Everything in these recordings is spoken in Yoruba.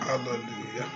Hallelujah.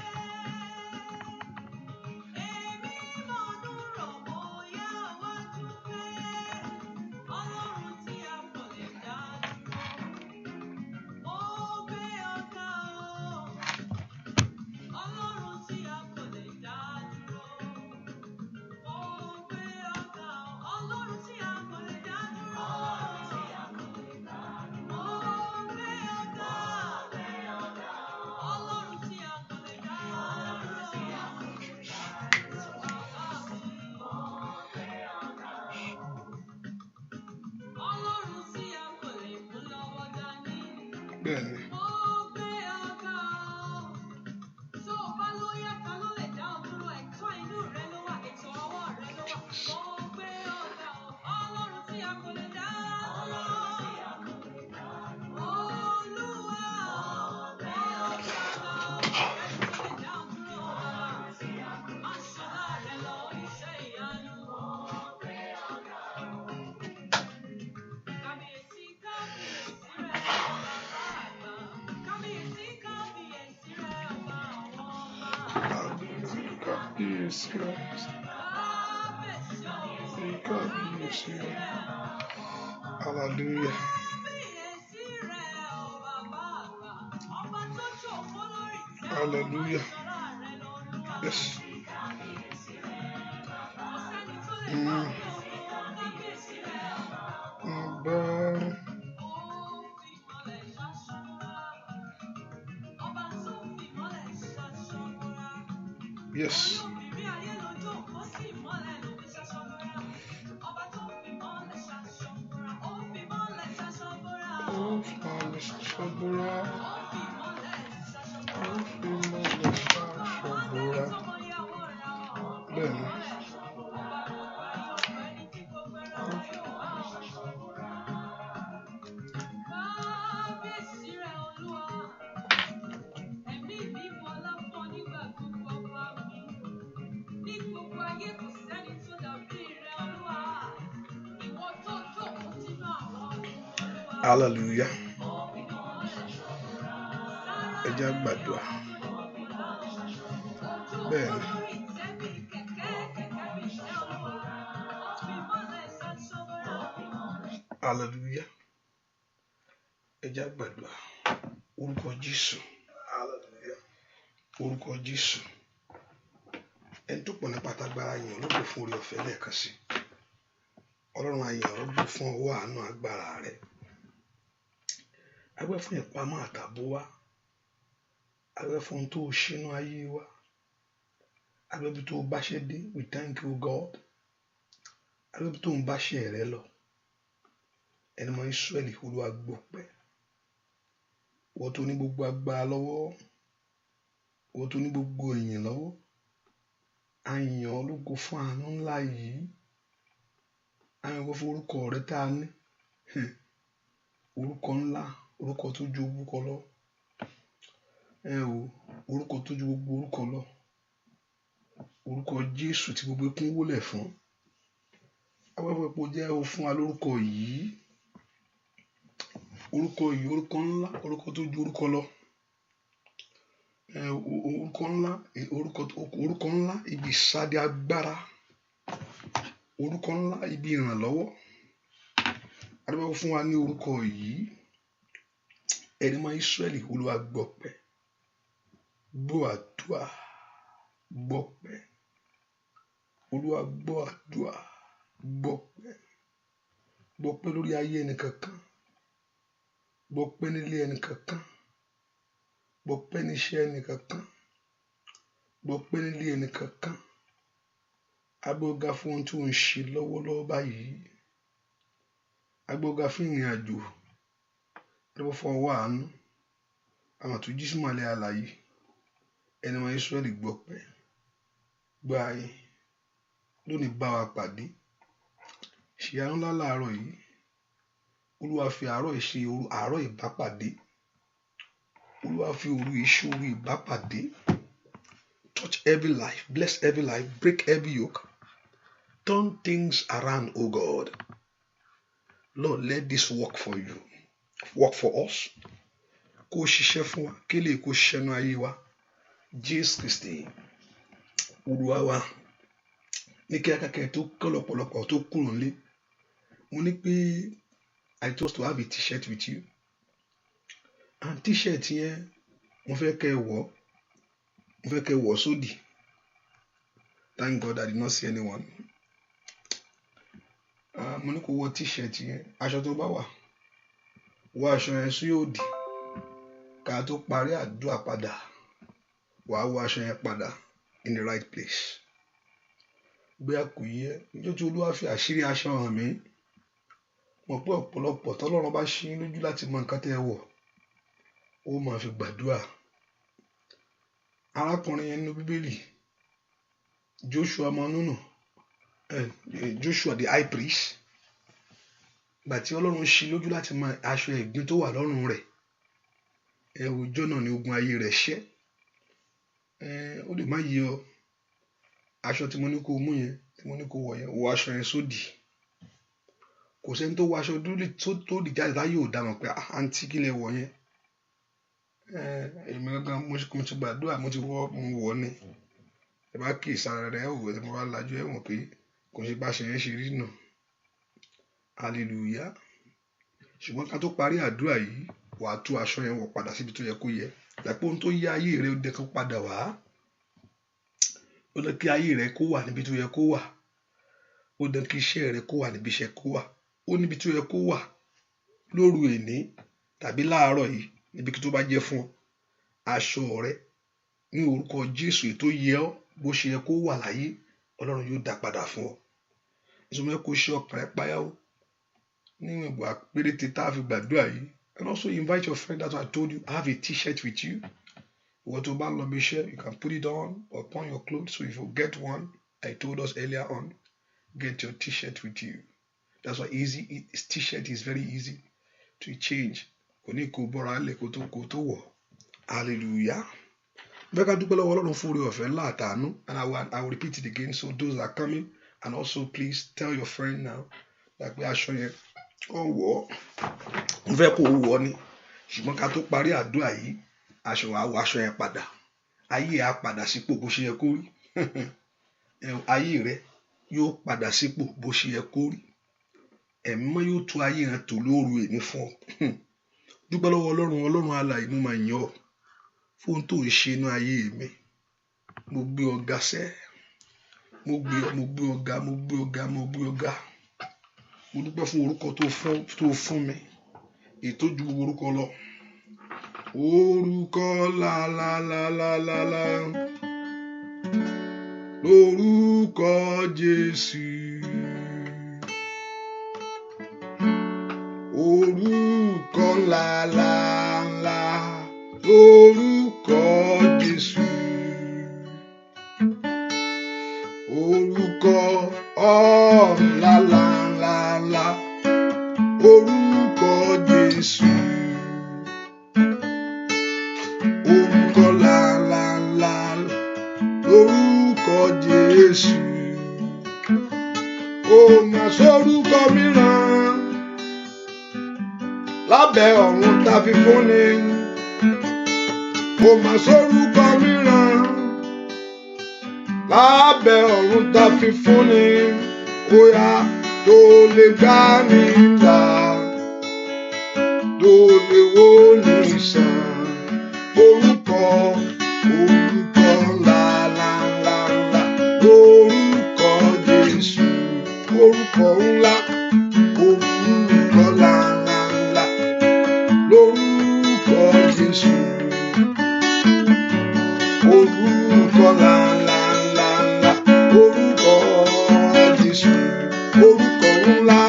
Bẹ́ẹ̀ni. Yes, Christ. Hallelujah. Hallelujah. Yes. Yes. Hallelujah. Ẹ jẹ́ gbàdúrà. Bẹ́ẹ̀ni. Hallelujah. Ẹ jẹ́ gbàdúrà. Orúkọ Jésù. Hallelujah. Orúkọ Jésù. Ẹni tó pọ̀ nípa tagbára yẹn ló gbé fún orí ọ̀fẹ́ lẹ́ẹ̀kan sí. Ọlọ́run ayé ọ̀rọ̀ gbé fún ọwọ́ àánú agbára rẹ̀. Agbẹ́ fún ìpamọ́ àtàbò wa. Agbẹ́ fún ohun tó ṣínú ayé wa. Agbẹ́ bí tó bá ṣe dé, we thank you God. Agbẹ́ bí tó ń bá ṣe rẹ lọ. Ẹni mọ Ísírẹ́lì Olúwa gbọpẹ́. Wọ́n tó ní gbogbo agbára lọ́wọ́. Wọ́n tó ní gbogbo ìyìn lọ́wọ́. A yìn ọ́ lógo fún àánú ńlá yìí. A yìn ọ́ fún orúkọ rẹ tá a ní. Orúkọ ńlá, orúkọ tó ju orúkọ lọ. Orúkọ tó ju gbogbo orúkọ lọ. Orúkọ Jésù tí gbogbo ikún wólẹ̀ fún. Awẹ́fẹ́ epo jẹ́ o fún wa lórúkọ yìí. Orúkọ yìí, orúkọ ńlá, orúkọ tó ju orúkọ lọ. Orúkọ ńlá, ibi ìsáde agbára. Orúkọ ńlá, ibi ìrànlọ́wọ́. Adúpẹ́ fún wa ní orúkọ yìí. Ẹni mọ Ísírẹ́lì Olúwa gbọpẹ́. Gbọ́ àdúà, gbọpẹ́. Olúwa gbọ́ àdúà, gbọpẹ́. Gbọpẹ́ lórí ayé ẹnìkankan. Gbọpẹ́ nílé ẹnìkankan. Gbọpẹ́ níṣẹ́ ẹnìkankan. Gbọpẹ́ nílé ẹnìkankan. Agbóga fún ohun tí ó ń ṣe lọ́wọ́lọ́wọ́ báyìí. Agbóga fún ìrìn àjò. Adúpẹ́ fún ọwọ́ àánú. Àwọn tó jí súnmọ́ alẹ́ alààyè. Ẹni mọ Ísírẹ́lì gbọpẹ́. Gbọ́ ayé. Lónìí bá wa pàdé. Ṣe àánú ńlá láàárọ̀ yìí. Olúwa fi àárọ̀ ìṣe àárọ̀ ìbápàdé. Olúwa fi òru ìṣe òru ìbápàdé. Touch every life, bless every life, break every yoke. Turn things around, oh God. Lord, let this work for you. Work for us. Kó ṣiṣẹ́ fún wa. Kí lè kó ṣiṣẹ́ nú ayé wa. Jésù Kristi Olúwa wa. Ní kí akẹ́kẹ́ tó kọ́ lọ́pọ̀lọpọ̀ tó kúrò nílé, mo ní pé I just to have a t-shirt with you, and t-shirt yẹn mo fẹ́ kẹ́ wọ̀ sódì. Thank God I did not see anyone. Mo ní kó wọ t-shirt yẹn, aṣọ tó bá wọ aṣọ yẹn sí òdì, ká tó parí àdúrà padà wàá wọ aṣọ yẹn padà in the right place. Gbé àkùyẹ níjọ́ tí Olúwa fi àṣírí aṣọ hàn mí, mọ̀ pé ọ̀pọ̀lọpọ̀ tọ́lọ́run bá ṣí lójú láti mọ nǹkan tẹ́ wọ̀, ó máa fi gbàdúrà. Arákùnrin yẹn nínú Bíbélì, Joshua ọmọ Núnù, Joshua the high priest, gbà tí Ọlọ́run ṣí lójú láti mọ aṣọ ẹ̀gbin tó wà lọ́rùn rẹ̀, ọjọ́ náà ni ogun ayé rẹ̀ ṣẹ́. Ó lè má yé ọ, aṣọ tí mo ní kó mú yẹn, tí mo ní kó wọ̀ yẹn, wọ aṣọ yẹn sódì. Kò sẹ́ni tó wọ aṣọ tó dì jáde láyé ò dámọ̀ pé àǹtí kí lẹ wọ̀ yẹn. Èmi gangan mo ti gbàdúrà, mo wọ̀ ni. Ẹ bá kí ìsara rẹ̀ wò, ẹ bá lajú ẹ wọ̀n pé kò ṣe bá ṣe yẹn ṣe rí nù. Hallelujah. Ṣùgbọ́n ká tó parí àdúrà yìí, wàá tú aṣọ yẹn wọ̀ padà síbi tó yẹ kó yẹ. Dàpọ̀ ohun tó yẹ ayé rẹ ó dẹ kó padà wá. Ó dẹ kí ayé rẹ kó wà níbi tó yẹ kó wà. Ó dẹ kí iṣẹ́ rẹ kó wà níbi iṣẹ́ kó wà. Ó níbi tó yẹ kó wà lóru èní tàbí láàárọ̀ yìí, níbi tó bá jẹ́ fún ọ. Aṣọ rẹ ní orúkọ Jésù tó yẹ ọ́ bó ṣe yẹ kó wà láyé, Ọlọ́run yóò dá padà fún ọ. Ìsọmọ kò ṣe ọkàn rẹ páyà ó. Níwọ̀n ìgbà péréte tá a fi gbàdúrà yìí. And also invite your friend, that I told you, have a t-shirt with you. What to buy lobby shirt, you can put it on upon your clothes. So if you get one, I told us earlier on, get your t-shirt with you. That's why t-shirt is very easy to change. Hallelujah. And I will repeat it again. So those that are coming, and also please tell your friend now that we are showing you. Mo fẹ́ kó wọ̀ ni, ṣùgbọ́n ká tó parí àdúrà yìí, aṣọ yẹn padà. Ayé á padà sípò bó ṣe yẹ kó rí. Ayé rẹ yóò padà sípò bó ṣe yẹ kó rí. Ẹ̀mí mọ́ yóò tú ayé rẹ tò lóru èní fún ọ. Dúpẹ́ lọ́wọ́ Ọlọ́run alààyè, mo máa yìn ọ́ fún ohun tó ń ṣe inú ayé mi. Mo gbé ọ̀gá sẹ́, mo gbé ọ̀gá. Mo dúpẹ́ fún orúkọ tó fún mi, ètò ju orúkọ lọ. Orúkọ la. Lórúkọ Jésù. Orúkọ la. Lórúkọ Jésù. Orúkọ la. Orúkọ Jésù. Orúkọ la. Lórúkọ Jésù. Kò mà sórúkọ mìíràn lábẹ́ ọ̀run tá fi fún ni. Kò mà sórúkọ mìíràn lábẹ́ ọ̀run tá fi fún ni. Bóyá tó lè gbà ní là, tó lè wò ní sàn. Orúkọ la. Lórúkọ Jésù. Orúkọ ńlá. Orúkọ la. Lórúkọ Jésù. Orúkọ la. Orúkọ Jésù. Orúkọ ńlá.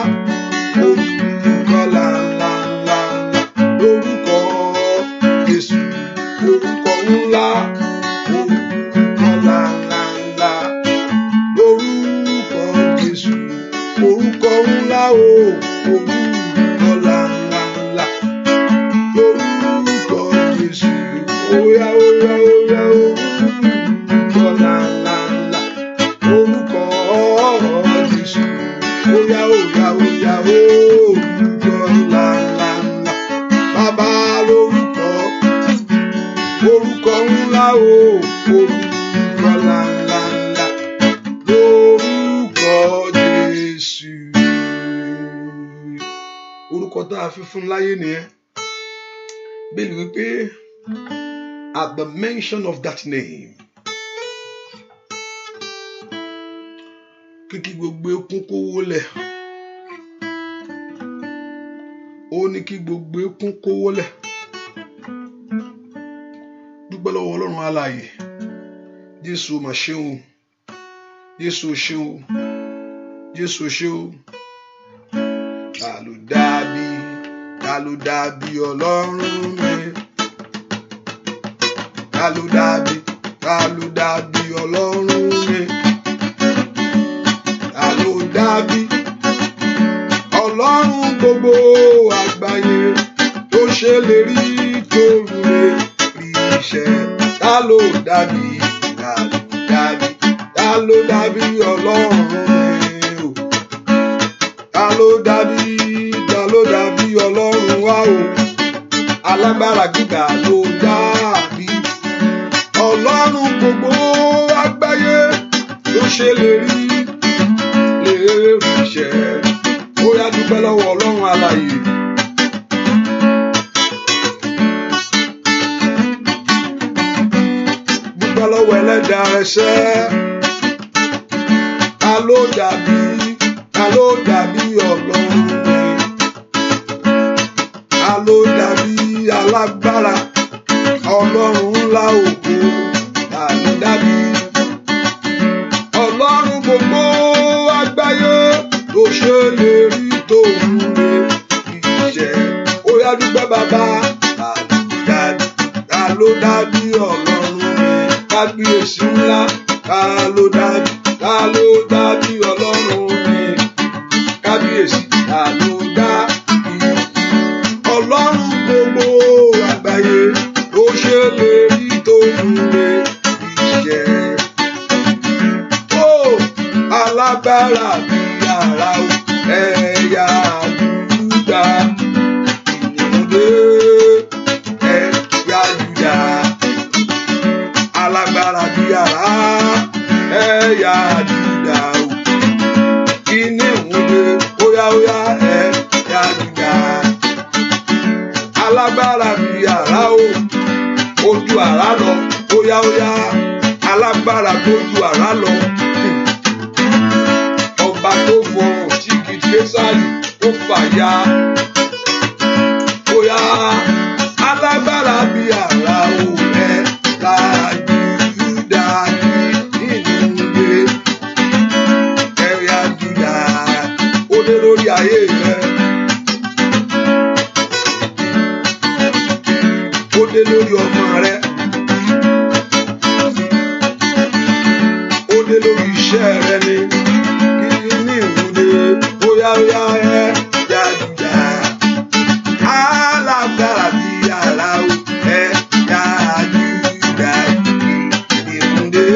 Orúkọ la. Lórúkọ Jésù. Orúkọ ńlá. Orúkọ la. Lórúkọ Jésù. Orúkọ ńlá o. Orúkọ la. Lórúkọ Jésù. Oya. Orúkọ la. Orúkọ Jésù. Oya. Orúkọ la. Bàbá lórúkọ orúkọ ńlá o, orúkọ ńláńlá, lórúkọ Jésù. Orúkọ tá a fi fún láyé nìyẹn. Bẹ́ẹ̀ni wípé at the mention of that name, kíkí gbogbo ekún kó wólẹ̀. Ó ní kí gbogbo ekún kó wólẹ̀. Dúpẹ́ lọ́wọ́ Ọlọ́run alààyè. Jésù mà ṣeun. Jésù ṣeun. Jésù ṣeun. Ta ló dàbí Ọlọ́run mi? Ta ló dàbí Ọlọ́run mi? Ta ló dàbí Ọlọ́run gbogbo àgbáyé tó ṣèlérí tó rúre rí iṣẹ́? Ta ló dàbí Ọlọ́run mi o? Ta ló dàbí Ọlọ́run wa o? Alágbára gíga ló dàbí Ọlọ́run gbogbo àgbáyé tó ṣèlérí lè rí iṣẹ́. Ó yá dúpẹ́ lọ́wọ́ Ọlọ́run alààyè. Dúpẹ́ lọ́wọ́ Ẹlẹ́dàá rẹ sẹ́. Ta ló dàbí Ọlọ́run mi? Ta ló dàbí alágbára Ọlọ́run ńlá ògo? Ta ló dàbí Ọlọ́run gbogbo àgbáyé tó ṣèlérí tó rúre iṣẹ́? Ó yá dúpẹ́ bàbá. Ta ló dàbí Ọlọ́run mi? Kábíyèsí ńlá. Ta ló dàbí Ọlọ́run mi? Kábíyèsí. Ta ló dàbí Ọlọ́run gbogbo àgbáyé tó ṣèlérí tó rúre iṣẹ́? Ó alágbára bí ara o, ẹ̀yà Júdà, ìnìmọ̀dé ẹ̀yà Júdà. Alágbára bí ara, ẹ̀yà Júdà o, ìnìmọ̀dé óyá ẹ̀yà Júdà. Alágbára bí ara o, ojú àrá lọ, óyá alágbára tó ju àrá lọ. Ọba tó fọhùn tí kìí Késárì tó fàya. Óyá alágbára bí àrá o, ẹ̀ka Júdà nínú ilé. Ẹ̀yà Júdà ó dé lórí ayé rẹ̀. Ó dé lórí ọmọ rẹ̀. Ó dé lórí iṣẹ́ rẹ̀ ni. Kí ni ìwúde? Óyá ẹ̀yà Júdà. Alágbára bí àrá o, ẹ̀yà Júdà. Ìwúde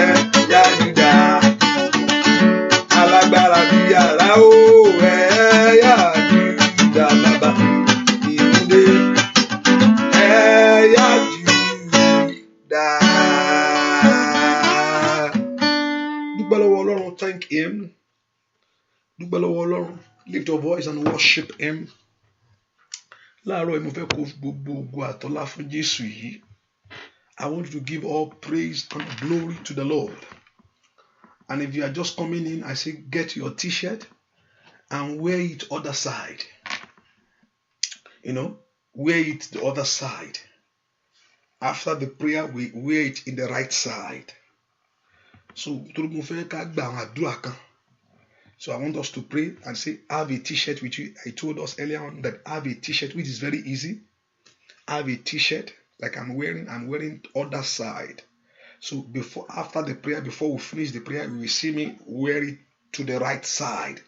ẹ̀yà Júdà. Alágbára bí àrá o, ẹ̀yà Júdà bàbá. Ìwúde ẹ̀yà Júdà. Dúpẹ́ lọ́wọ́ Ọlọ́run. Thank him. Dúpẹ́ lọ́wọ́ Ọlọ́run. Lift your voice and worship him. Láàárọ̀ yìí mo fẹ́ kó gbogbo ògo àtọ́lá fún Jésù yìí. I want you to give all praise and glory to the Lord. And if you are just coming in, I say get your t-shirt and wear it other side. Wear it the other side. After the prayer, we wear it in the right side. So, so I want us to pray and say, have a t-shirt with you. I told us earlier on that have a t-shirt, which is very easy. Have a t-shirt like I'm wearing other side. So after the prayer, before we finish the prayer, you will see me wear it to the right side.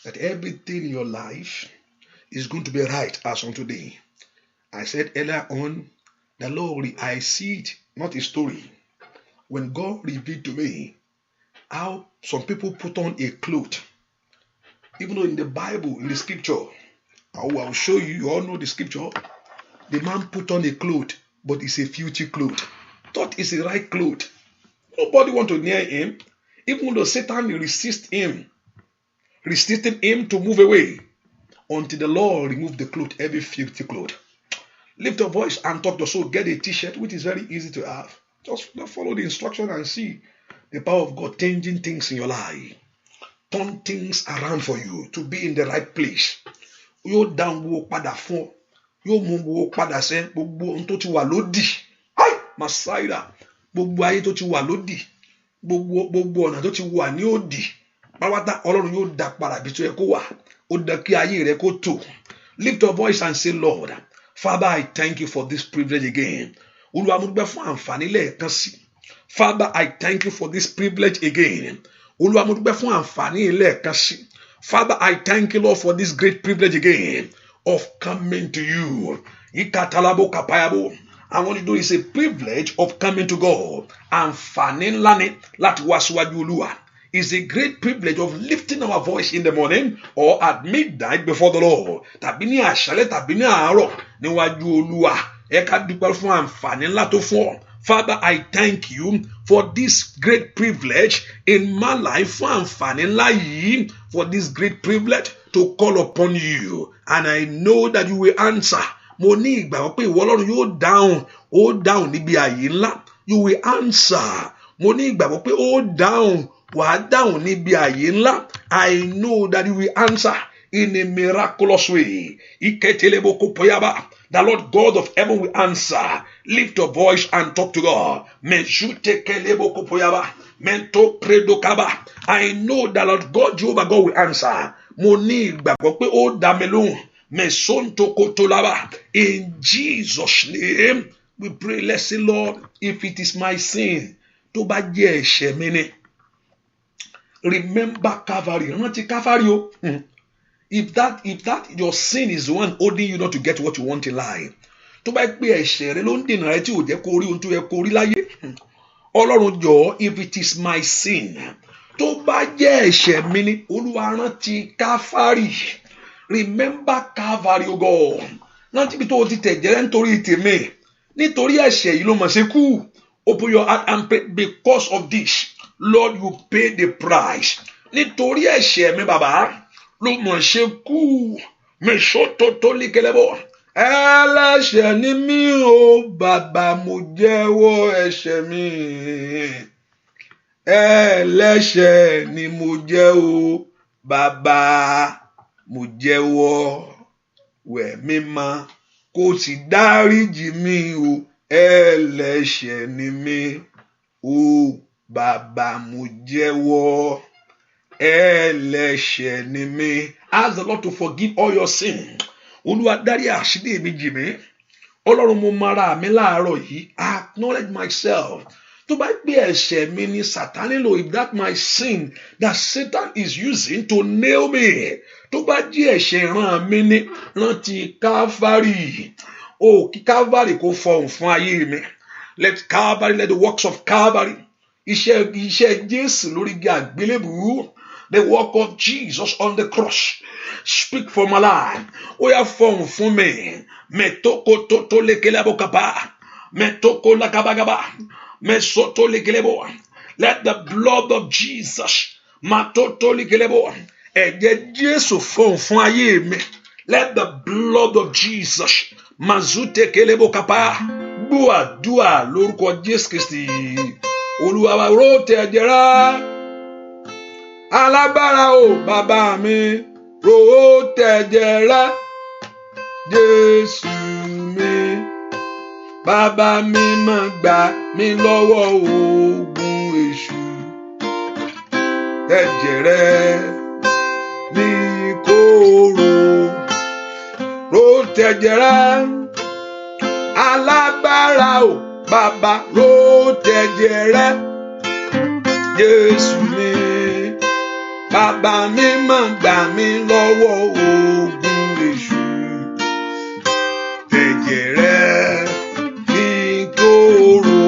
That everything in your life is going to be right as on today. I said earlier on, the Lord, I see it, not a story. When God revealed to me how some people put on a cloth, even though in the Bible, in the scripture, I will show you, you all know the scripture, the man put on a cloth, but it's a filthy cloth. Thought it's a right cloth. Nobody want to near him, even though Satan resisting him to move away, until the Lord remove the cloth, every filthy cloth. Lift your voice and talk to soul. Get a t-shirt, which is very easy to have. Just follow the instruction and see the power of God changing things in your life. Turn things around for you to be in the right place. Yóò down wo padà fún. Yóò mú wo padà sẹ́ gbogbo ohun tó ti wà lódì. Ai! Masaira. Gbogbo ayé tó ti wà lódì. Gbogbo ọ̀nà tó ti wà ní òdì. Pàwátá Ọlọ́run yóò dá padà bí tó yẹ kó wà. Ó dá kí ayé rẹ kó tò. Lift your voice and say, Lord, Father, I thank you for this privilege again. Olúwa mo dúpẹ́ fún àǹfààní lẹ́ẹ̀kan sí. Father, I thank you for this privilege again. Olúwa mo dúpẹ́ fún àǹfààní lẹ́ẹ̀kan sí. Father, I thank you, Lord, for this great privilege again of coming to you. Ikatalabo kapayabo. I want to do is a privilege of coming to God. Àǹfààní ńlá ni láti wá síwájú Olúwa. It's a great privilege of lifting our voice in the morning or at midnight before the Lord. Tàbí ní àṣálẹ́ tàbí ní àárọ̀ níwájú Olúwa. Ẹ ká dúpẹ́ fún àǹfààní ńlá tó fún ọ. Father, I thank you for this great privilege in my life. For àǹfààní ńlá yìí, for this great privilege to call upon you. And I know that you will answer. Mo ní ìgbàgbọ́ pé ìwọ Ọlọ́run yóò dáhùn níbi ààyè ńlá. You will answer. Mo ní ìgbàgbọ́ pé ó dáhùn. Wàá dáhùn níbi ààyè ńlá. I know that you will answer in a miraculous way. Iketelebo kopoyaba. The Lord God of heaven will answer. Lift your voice and talk to God. Menjutekelebo kopoyaba. Mento predokaba. I know that Lord God Jehovah God will answer. Mo ní ìgbàgbọ́ pé ó dá mi lóhùn. Mesonto kotolaba. In Jesus' name we pray. Let's say, Lord, if it is my sin, tó bá jẹ́ ẹ̀ṣẹ̀ mi ni. Remember Calvary. Rántí Calvary o. If that your sin is the one holding you not to get what you want in life. Tó bá pé ẹ̀ṣẹ̀ rẹ ló ń dènà rẹ tí ò jẹ́ kó rí ohun tó yẹ kó rí láyé. Ọlọ́run jọ̀ọ́, if it is my sin, tó bá jẹ́ ẹ̀ṣẹ̀ mi ni, Olúwa rántí Calvary. Remember Calvary, O God. Rántí bí tó ti tẹ̀jẹ̀ rẹ nítorí tèmi. Nítorí ẹ̀ṣẹ̀ yìí ló mọ̀ ṣe kú. Open your heart and pray. Because of this, Lord, you pay the price. Nítorí ẹ̀ṣẹ̀ mi, bàbá, ló mọ̀ ṣe kú. Mèṣótótó líkelẹ́bọ̀. Ẹlẹ́ṣẹ̀ ni mí o, bàbá, mo jẹ́wọ́ ẹ̀ṣẹ̀ mi. Ẹlẹ́ṣẹ̀ ni mo jẹ́ o, bàbá, mo jẹ́wọ́. Wẹ̀ mí mọ́, kó sì dáríjì mí o. Ẹlẹ́ṣẹ̀ ni mí o, bàbá, mo jẹ́wọ́. Ẹlẹ́ṣẹ̀ ni mí. Ask the Lord to forgive all your sin. Olúwa dárí àṣírí mi jì mí. Ọlọ́run mo mara mi láàárọ̀ yìí. I acknowledge myself. Tó bá gbé ẹ̀ṣẹ̀ mi ní Sátánì lò, if that my sin that Satan is using to nail me. Tó bá jẹ́ ẹ̀ṣẹ̀ ìran mi ní, rántí Calvary. Kí Calvary kó fọhùn fún ayé mi. Let Calvary, let the works of Calvary. Iṣẹ́ Jésù lórí igi àgbélébùú. The work of Jesus on the cross. Speak for my life. Ó yá fọhùn fún mi. Metoko toto lekelebo kapa. Metoko lakabagaba. Mesoto lekelebo. Let the blood of Jesus. Matoto lekelebo. Ẹ̀jẹ̀ Jésù fọhùn fún ayé mi. Let the blood of Jesus. Mazute kelebo kapa. Dúà lórúkọ Jésù Kristi. Olúwa wa ró tẹ ẹ̀jẹ̀ rẹ̀. Alágbára o, bàbá mi, ró tẹ ẹ̀jẹ̀ rẹ̀. Jésù mi, bàbá mi máa gbà mí lọ́wọ́ ogun èṣù. Ẹ̀jẹ̀ rẹ̀ ní kóró, ró tẹ ẹ̀jẹ̀ rẹ̀. Alágbára o, bàbá, ró tẹ ẹ̀jẹ̀ rẹ̀. Jésù mi, bàbá mi máa gbà mí lọ́wọ́ ogun èṣù. Ẹ̀jẹ̀ rẹ̀ ní kóró,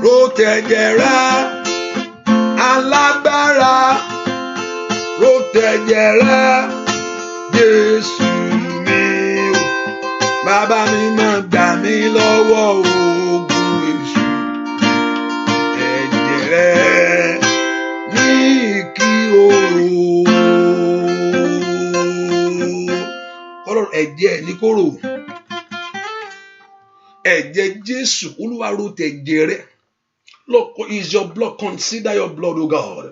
ró tẹ ẹ̀jẹ̀ rẹ̀. Alágbára, ró tẹ ẹ̀jẹ̀ rẹ̀. Jésù mi o, bàbá mi máa gbà gbà mí lọ́wọ́ ogun èṣù. Ẹ̀jẹ̀ rẹ̀ ní kí oró. Ọlọ́run ẹ̀jẹ̀ ní kóró. Ẹ̀jẹ̀ Jésù, Olúwa ro tẹ̀jẹ̀ rẹ̀. Lord, is your blood, consider your blood, O God.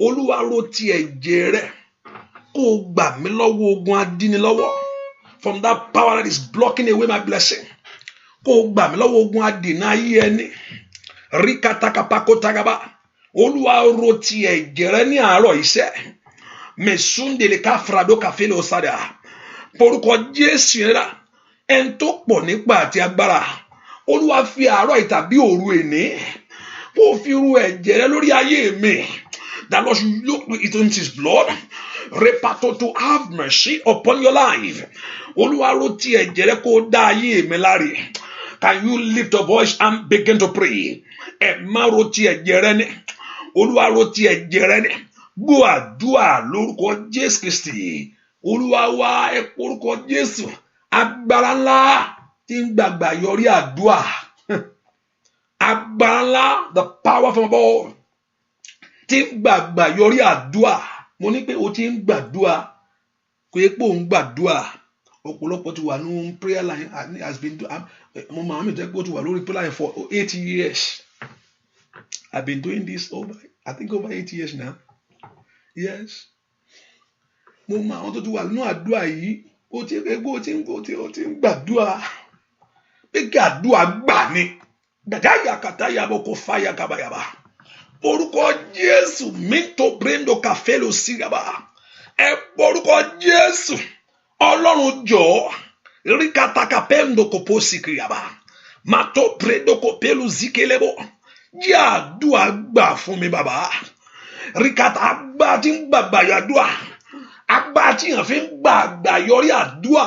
Olúwa ro ti ẹ̀jẹ̀ rẹ̀ kó gbà mí lọ́wọ́ ogun adínilọ́wọ́, from that power that is blocking away my blessing. Kó gbà mí lọ́wọ́ ogun adìnà ayé ẹni. Ríkatakapakotagaba. Olúwa ro ti ẹ̀jẹ̀ rẹ̀ ní àárọ̀ iṣẹ́. Mẹ̀súndèlè káfradó kàfẹ́lẹ̀ ọ̀sádà. Porúkọ Jésù yẹn rà. Ẹn tó pọ̀ nípa àti agbára. Olúwa fi àárọ̀ ìtàbí òru èní kó fi ru ẹ̀jẹ̀ rẹ̀ lórí ayé mi. That Lord should look into his blood. Repato to have mercy upon your life. Olúwa ro ti ẹ̀jẹ̀ rẹ̀ kó dá ayé mi láre. Can you lift your voice and begin to pray? Ẹ má ro ti ẹ̀jẹ̀ rẹ̀ ni. Olúwa ro ti ẹ̀jẹ̀ rẹ̀ ni. Gbọ́ àdúrà lórúkọ Jésù Kristi. Olúwa wá ẹ porúkọ Jésù. Agbára ńlá tí ń gbàgbà yọrí àdúrà. Agbára ńlá, the power from above, tí ń gbàgbà yọrí àdúrà. Mo ní pé o ti ń gbàdúrà, kò yẹ pé o ń gbàdúrà. Ọ̀pọ̀lọpọ̀ ti wà ní prayer line has been mo máa mi jẹ́ pé o ti wà lórí prayer line for 8 years. I've been doing this over 8 years now. Yes. Mo máa àwọn tó ti wà nínú àdúrà yìí, o ti ń gbàdúrà. Pé kí àdúrà gbà ni. Dàdáyà kàtáyà bọ̀ kò fàyà kàbàyàbà. Orúkọ Jésù minto brendo kàfẹ́lò sígàbà. Ẹ porúkọ Jésù. Ọlọ́run jọ̀ọ́. Ríkàtàkà pẹ́ndò kò pọ̀ síkìyàbà. Màtó brendo kò pẹ́lú zíkélébò. Jẹ́ àdúrà gbà fún mi bàbá. Ríkàtà àgbà tí ń gbàgbà yàdúrà. Àgbà tí yàn fi ń gbàgbà yọrí àdúrà.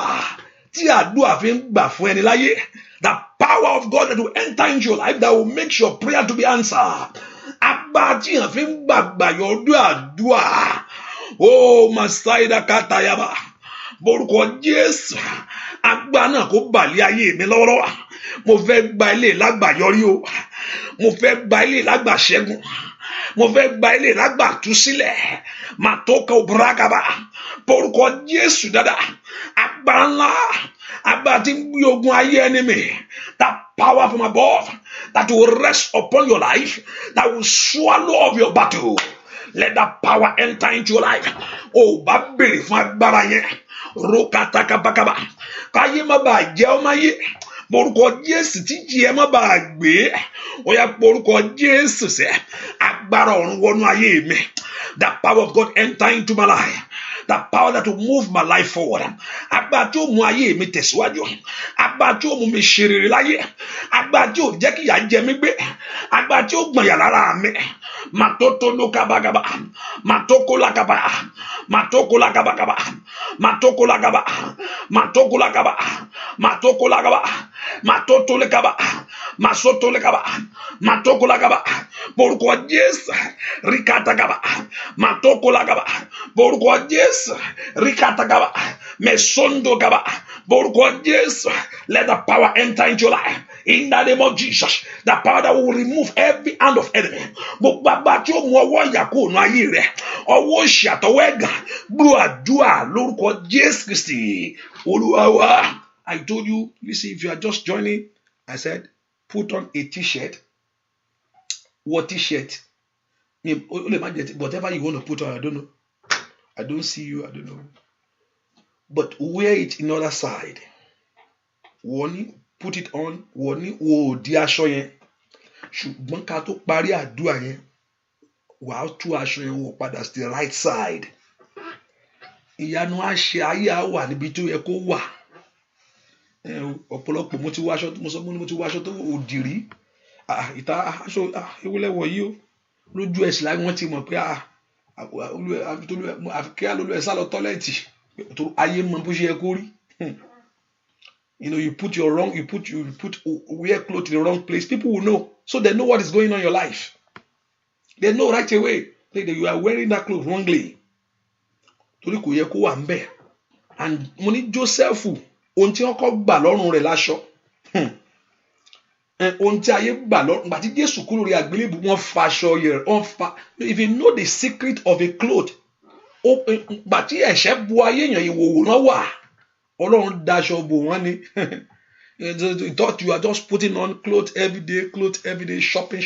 Tí àdúrà fi ń gbà fún ẹni láyé. The power of God that will enter into your life that will make your prayer to be answered. Àgbà tí yàn fi ń gbàgbà yọrí àdúrà. Oh, Masaida Katayaba. Borúkọ Jésù. Àgbà náà kó bàlẹ́ ayé mi lọ́wọ́lọ́wọ́. Mo fẹ́ gba ilé lágbà yọrí o. Mo fẹ́ gba ilé lágbà ṣẹ́gun. Mo fẹ́ gba ilé lágbà tú sílẹ̀. Màtókà òbúrákàbà. Borúkọ Jésù dáadáa. Agbára ńlá. Agbára tí ń gbé ogun ayé ẹni mi. That power from above that will rest upon your life. That will swallow up your battle. Let that power enter into your life. Oh, bá bèrè fún agbára yẹn. Rókàtàkàbàkàbà. Káyé má bàa jẹ́ ọmọ ayé. Porúkọ Jésù tí jí ẹ má bàa gbé. Ó yá porúkọ Jésù sẹ́. Agbára ọ̀run wọnú ayé mi. The power of God enter into my life. The power that will move my life forward. Agbára tí ó mú ayé mi tẹ̀síwájú. Agbára tí ó mú mi ṣe rere láyé. Agbára tí ó jẹ́ kí ìyà jẹ mí gbé. Agbára tí ó gbọ̀n yà lára mi. Matoto lokabagaba. Matoko lakaba. Matoko lakabagaba. Matoko lakaba. Matoko lakaba. Matoko lakaba. Matoto lekaba. Masoto lekaba. Matoko lakaba. Porúkọ Jésù. Rikatagaba. Matoko lakaba. Porúkọ Jésù. Rikatagaba. Mesondo gaba. Porúkọ Jésù. Let the power enter into your life. In the name of Jesus. The power that will remove every hand of enemy. Gbogbo agbára tí ó mú ọwọ́ ìyàkó ònà ayé rẹ̀. Ọwọ́ òṣì àtọwọ́ ẹ̀gàn. Gbọ́ àdúrà lórúkọ Jésù Kristi. Olúwa wa. I told you, listen, if you are just joining, I said, put on a t-shirt. What t-shirt? Whatever you want to put on, I don't know. I don't see you, I don't know. But wear it in other side. Warning, put it on. Warning, wo di aṣọ yẹn. Ṣùgbọ́n ká tó parí àdúrà yẹn, wàá tú aṣọ yẹn wọ̀ padà sí the right side. Ìyanu àṣẹ ayé á wà níbi tó yẹ kó wà. Ọ̀pọ̀lọpọ̀ mo ti wọ aṣọ tó òdìrí. Ìta aṣọ ewúlẹ́wọ̀ yìí o. Lójú ẹ̀sìn láì wọ́n ti mọ̀ pé àfikẹ́ àlólú ẹ̀ sálọ tọ́lẹ̀tì. Ayé mọ bó ṣe yẹ kó rí. You know, you put wear clothes in the wrong place. People will know. So they know what is going on in your life. They know right away that you are wearing that clothes wrongly. Torí kò yẹ kó wà ńbẹ̀. And mo ní Joseph, ohun tí wọ́n kọ́ gbà lọ́rùn rẹ̀ láṣọ. ohun tí ayé gbà lọ́rùn gbà tí Jésù kú lórí àgbélébù wọ́n fa aṣọ yẹn wọ́n fa. If you know the secret of a cloth, gbà tí ẹ̀ṣẹ̀ bu ayé yẹn ìwòwò náà wà Ọlọ́run daṣọ bò wọ́n ni. You thought you are just putting on clothes every day, shopping.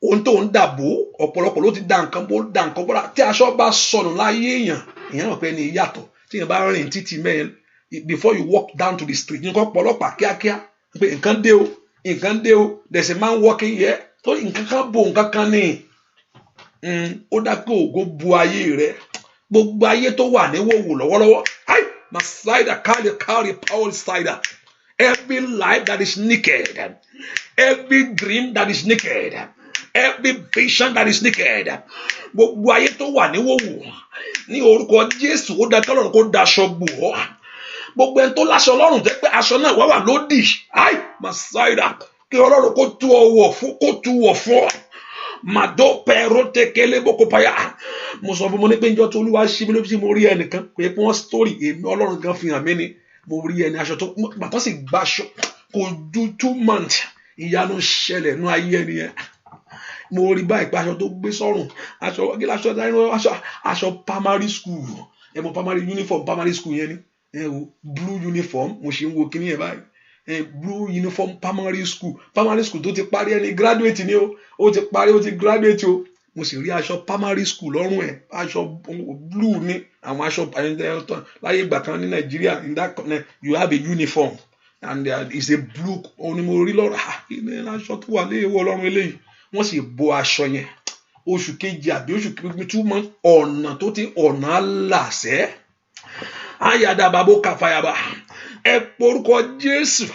Ohun tó ń dàbò ọ̀pọ̀lọpọ̀ ló ti dà nǹkan bọ́ra tí aṣọ bá sọnù láyé èèyàn ìyẹn náà pé ní ìyàtọ̀ tí èèyàn bá rìn títì mẹ́rin before you walk down to the street nǹkan pọ̀lọpàá kíákíá pé nǹkan dé o there's a man walking here tó nǹkan kan bò nǹkan kan ní ó dá pé ògo bu ayé rẹ gbogbo ayé tó wà níwòwò lọ́wọ́lọ́wọ́ Masaida carry power cider. Every life that is naked, every dream that is naked, every vision that is naked. Gbogbo ayé tó wà níwòwò ní orúkọ Jésù ó dá kọ́lọ́run kó daṣọ bò ọ́. Gbogbo ẹni tó láṣọ lọ́rùn jẹ́ pé aṣọ náà wà lódì. Masaida kí Ọlọ́run kó tú wọ̀ fún ọ. Mado pero tekele bokopaya. Mo sọ fún mo ní pé njọ́ tó Olúwa ṣí mi ló fi mo rí ẹnìkan pé wọ́n story èmi Ọlọ́run gan fi hàn mí ni mo rí ẹni aṣọ tó bàtọ́ sì gbaṣọ kò ju 2 months ìyanu ṣẹlẹ̀ nú ayé ẹni yẹn. Mo rí báyìí pé aṣọ tó gbé sọ́rùn aṣọ primary school mo primary uniform primary school yẹn ni blue uniform mo ṣe ń wo kíní yẹn báyìí. Blue uniform primary school tó ti parí ẹni graduate ni ó ti parí ó ti graduate o mo sì rí aṣọ primary school lọ́rùn ẹ̀ aṣọ blue ní àwọn aṣọ láyé ìgbà kan ní Nàìjíríà in that you have a uniform and it's a blue òní mo rí lọ́rùn aṣọ tó wà léèwọ̀ lọ́rùn eléyìí wọ́n sì bo aṣọ yẹn oṣù kejì àbí oṣù kejì túmọ̀ ọ̀nà tó ti ọ̀nà làṣẹ́ ayadababo kàfàyàbà ẹ porúkọ Jésù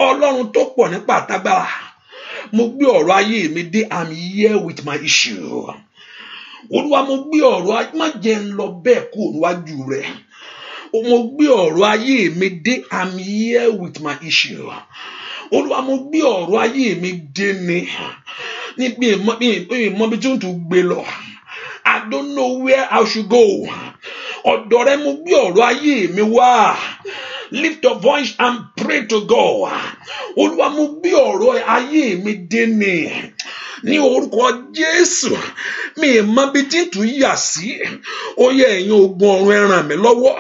Ọlọ́run tó pọ̀ nípa àtagbára mo gbé ọ̀rọ̀ ayé mi dé I'm here with my issue. Olúwa mo gbé ọ̀rọ̀ ayé má jẹ́ ń lọ bẹ́ẹ̀ kó níwájú rẹ̀ mo gbé ọ̀rọ̀ ayé mi dé I'm here with my issue. Olúwa mo gbé ọ̀rọ̀ ayé mi dé ní bí ìmọ̀ bí tí ó tún gbé lọ. I don't know where I should go. Ọ̀dọ̀ rẹ mo gbé ọ̀rọ̀ ayé mi wá. Lift your voice and pray to God. Olúwa mo gbé ọ̀rọ̀ ayé mi dé ní orúkọ Jésù mi mọ bí tí tún yà sí ó yẹ ẹ̀yin ogun ọ̀run ẹ ràn mí lọ́wọ́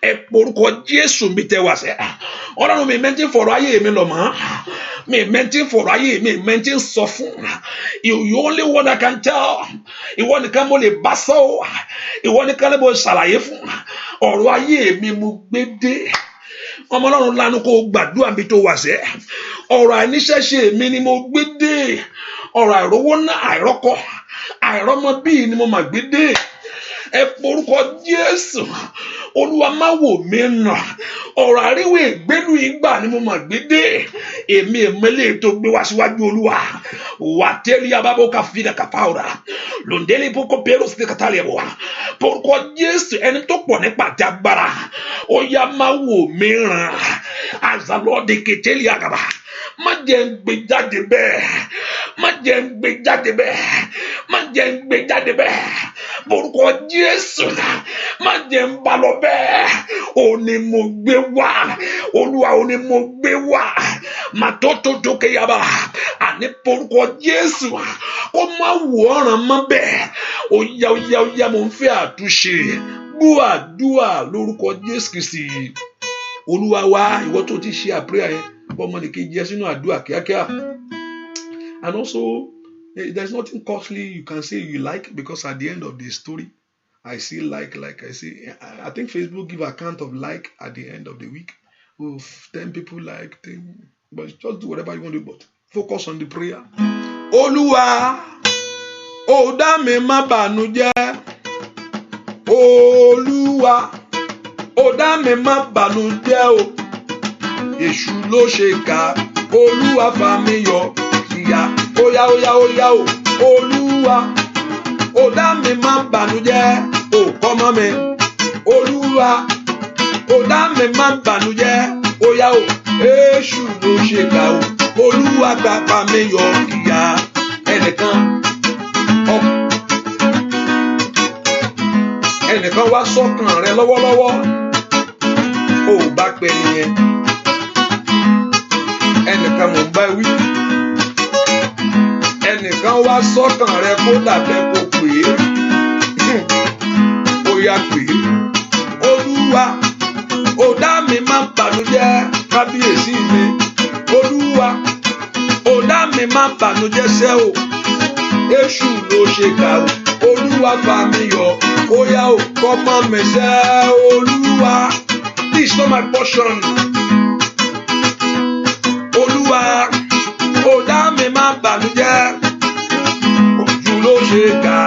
ẹ porúkọ Jésù mi tẹ wá sẹ́ Ọlọ́run mi mẹ́tí fọ̀rọ̀ ayé mi lọ mọ́ mi mẹ́tí fọ̀rọ̀ ayé mi mẹ́tí sọ fún you only one I can tell ìwọ nìkan mo lè bá sọ ìwọ nìkan lè mo ṣàlàyé fún ọ̀rọ̀ ayé mi mo gbé dé ọmọ Ọlọ́run lanu kó gbàdúrà mi tó wá sẹ́ ọ̀rọ̀ àìníṣẹ́ṣe mi ni mo gbé dé ọ̀rọ̀ àìrówó náà àìrọ́kọ àìrọ́mọ bíi ni mo mà gbé dé ẹ porúkọ Jésù Olúwa má wò mí nà ọ̀rọ̀ àríwé ìgbélu ìgbà ni mo mà gbé dé èmi èmẹ́lẹ́ tó gbé wá síwájú Olúwa wà tẹ́lẹ̀ abábọ́ká fìdá kàfáwòrà lòndẹ́lẹ̀ ìbókò pẹ́rù sí kàtàlẹ̀ wà porúkọ Jésù ẹni tó pọ̀ nípa àti agbára ó yá má wò mí ràn àzàlọ́ọ̀dẹ kẹtẹ́lẹ̀ àgàbà má jẹ́ ń gbé jáde bẹ́ẹ̀ má jẹ́ ń gbé jáde bẹ́ẹ̀ má jẹ́ ń gbé jáde bẹ́ẹ̀ porúkọ Jésù má jẹ́ ń bá lọ bẹ́ẹ̀ òní mo gbé wá Olúwa òní mo gbé wá màtótótó kéyàbá àní porúkọ Jésù ó má wò ọ̀ràn mọ́ bẹ́ẹ̀ ó yá mo ń fẹ́ àtúnṣe gbọ́ àdúrà lórúkọ Jésù Kristi Olúwa wa ìwọ tó ti ṣe àpẹẹrẹ yẹn bọ́mọ nìkejì ẹ sínú àdúrà kíákíá. And also there's nothing costly you can say you like because at the end of the story I see like I see I think Facebook give account of like at the end of the week. 10 people like thing, but just do whatever you want to do, but focus on the prayer. Olúwa ó dá mi má bànújẹ́ Olúwa ó dá mi má bànújẹ́ o Èṣù ló ṣe kà Olúwa fà mí yọ ìyà óyá o Olúwa ó dá mi má bànújẹ́ o kọ́mọ mi Olúwa ó dá mi má bànújẹ́ óyá o Èṣù ló ṣe kà o Olúwa fà mí yọ ìyà ẹnìkan wá sọ́kàn rẹ lọ́wọ́lọ́wọ́ ò bá pẹ́ nìyẹn ẹnìkan mò ń bá wí ẹnìkan wá sọ́kàn rẹ kó dàbẹ́ kó pè é ó yá pè é Olúwa ó dá mi má bànújẹ́ kábíyèsí mi Olúwa ó dá mi má bànújẹ́ sẹ́ o Èṣù ló ṣe kà o Olúwa fà mí yọ ó yá o kọ́mọ mi sẹ́ Olúwa this is not my portion Olúwa ó dá mi má bànújẹ́ ojú ló ṣe kà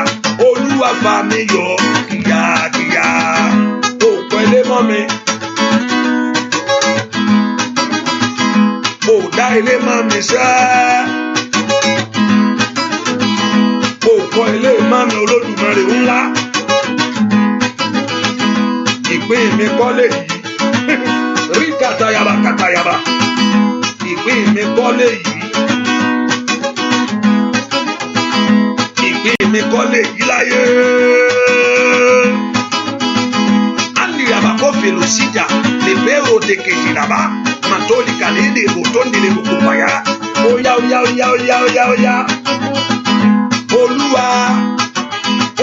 Olúwa fà mí yọ kíákíá ó pẹ̀lẹ́ mọ́ mi ó dá ilé mọ́ mi sẹ́ ó kọ́ ilé mọ́ mi Olódùmarè ńlá ìpín mi kọ́lé yìí rí kàtàyàbà ìpín mi kọ́lé yìí ìpín mi kọ́lé yìí láyé andìyàbà kó fèlò síjà lè bẹ́rù tèkèjì nàbà màtólì kàlédè bòtóńdìlè bòkòpàyà óyá Olúwa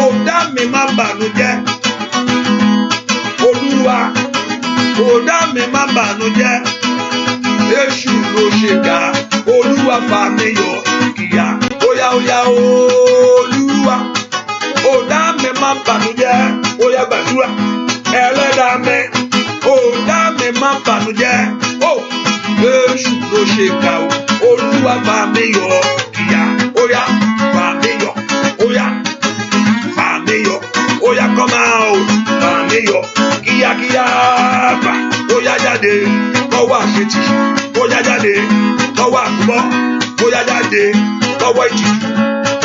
ó dá mi má bànújẹ́ Olúwa ó dá mi má bànújẹ́ Èṣù ló ṣe kà Olúwa fà mí yọ kíá óyá Olúwa ó dá mi má bànújẹ́ óyá gbàdúrà Ẹlẹ́dàá mi ó dá mi má bànújẹ́ ó Èṣù ló ṣe kà Olúwa fà mí yọ kíá óyá fà mí yọ óyá fà mí yọ óyá come out fà mí yọ kíákíá fà óyá jáde lọ́wọ́ àṣetì óyá jáde lọ́wọ́ àkúbọ́ óyá jáde lọ́wọ́ ìtìjú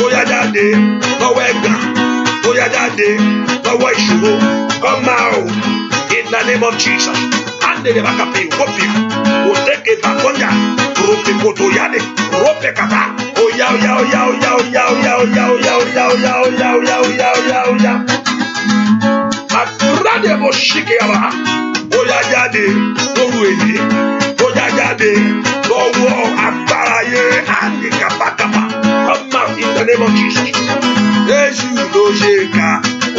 óyá jáde lọ́wọ́ ẹ̀gàn óyá jáde lọ́wọ́ ìṣòro come out in the name of Jesus andele bakape wopi oteke bakonja rope koto yade rope kata óyá àdúrádé mo ṣìkè yàrá óyá jáde lóru èyí óyá jáde lọ́wọ́ agbára yé àdìkàbàkàbà come out in the name of Jesus Èṣù ló ṣe kà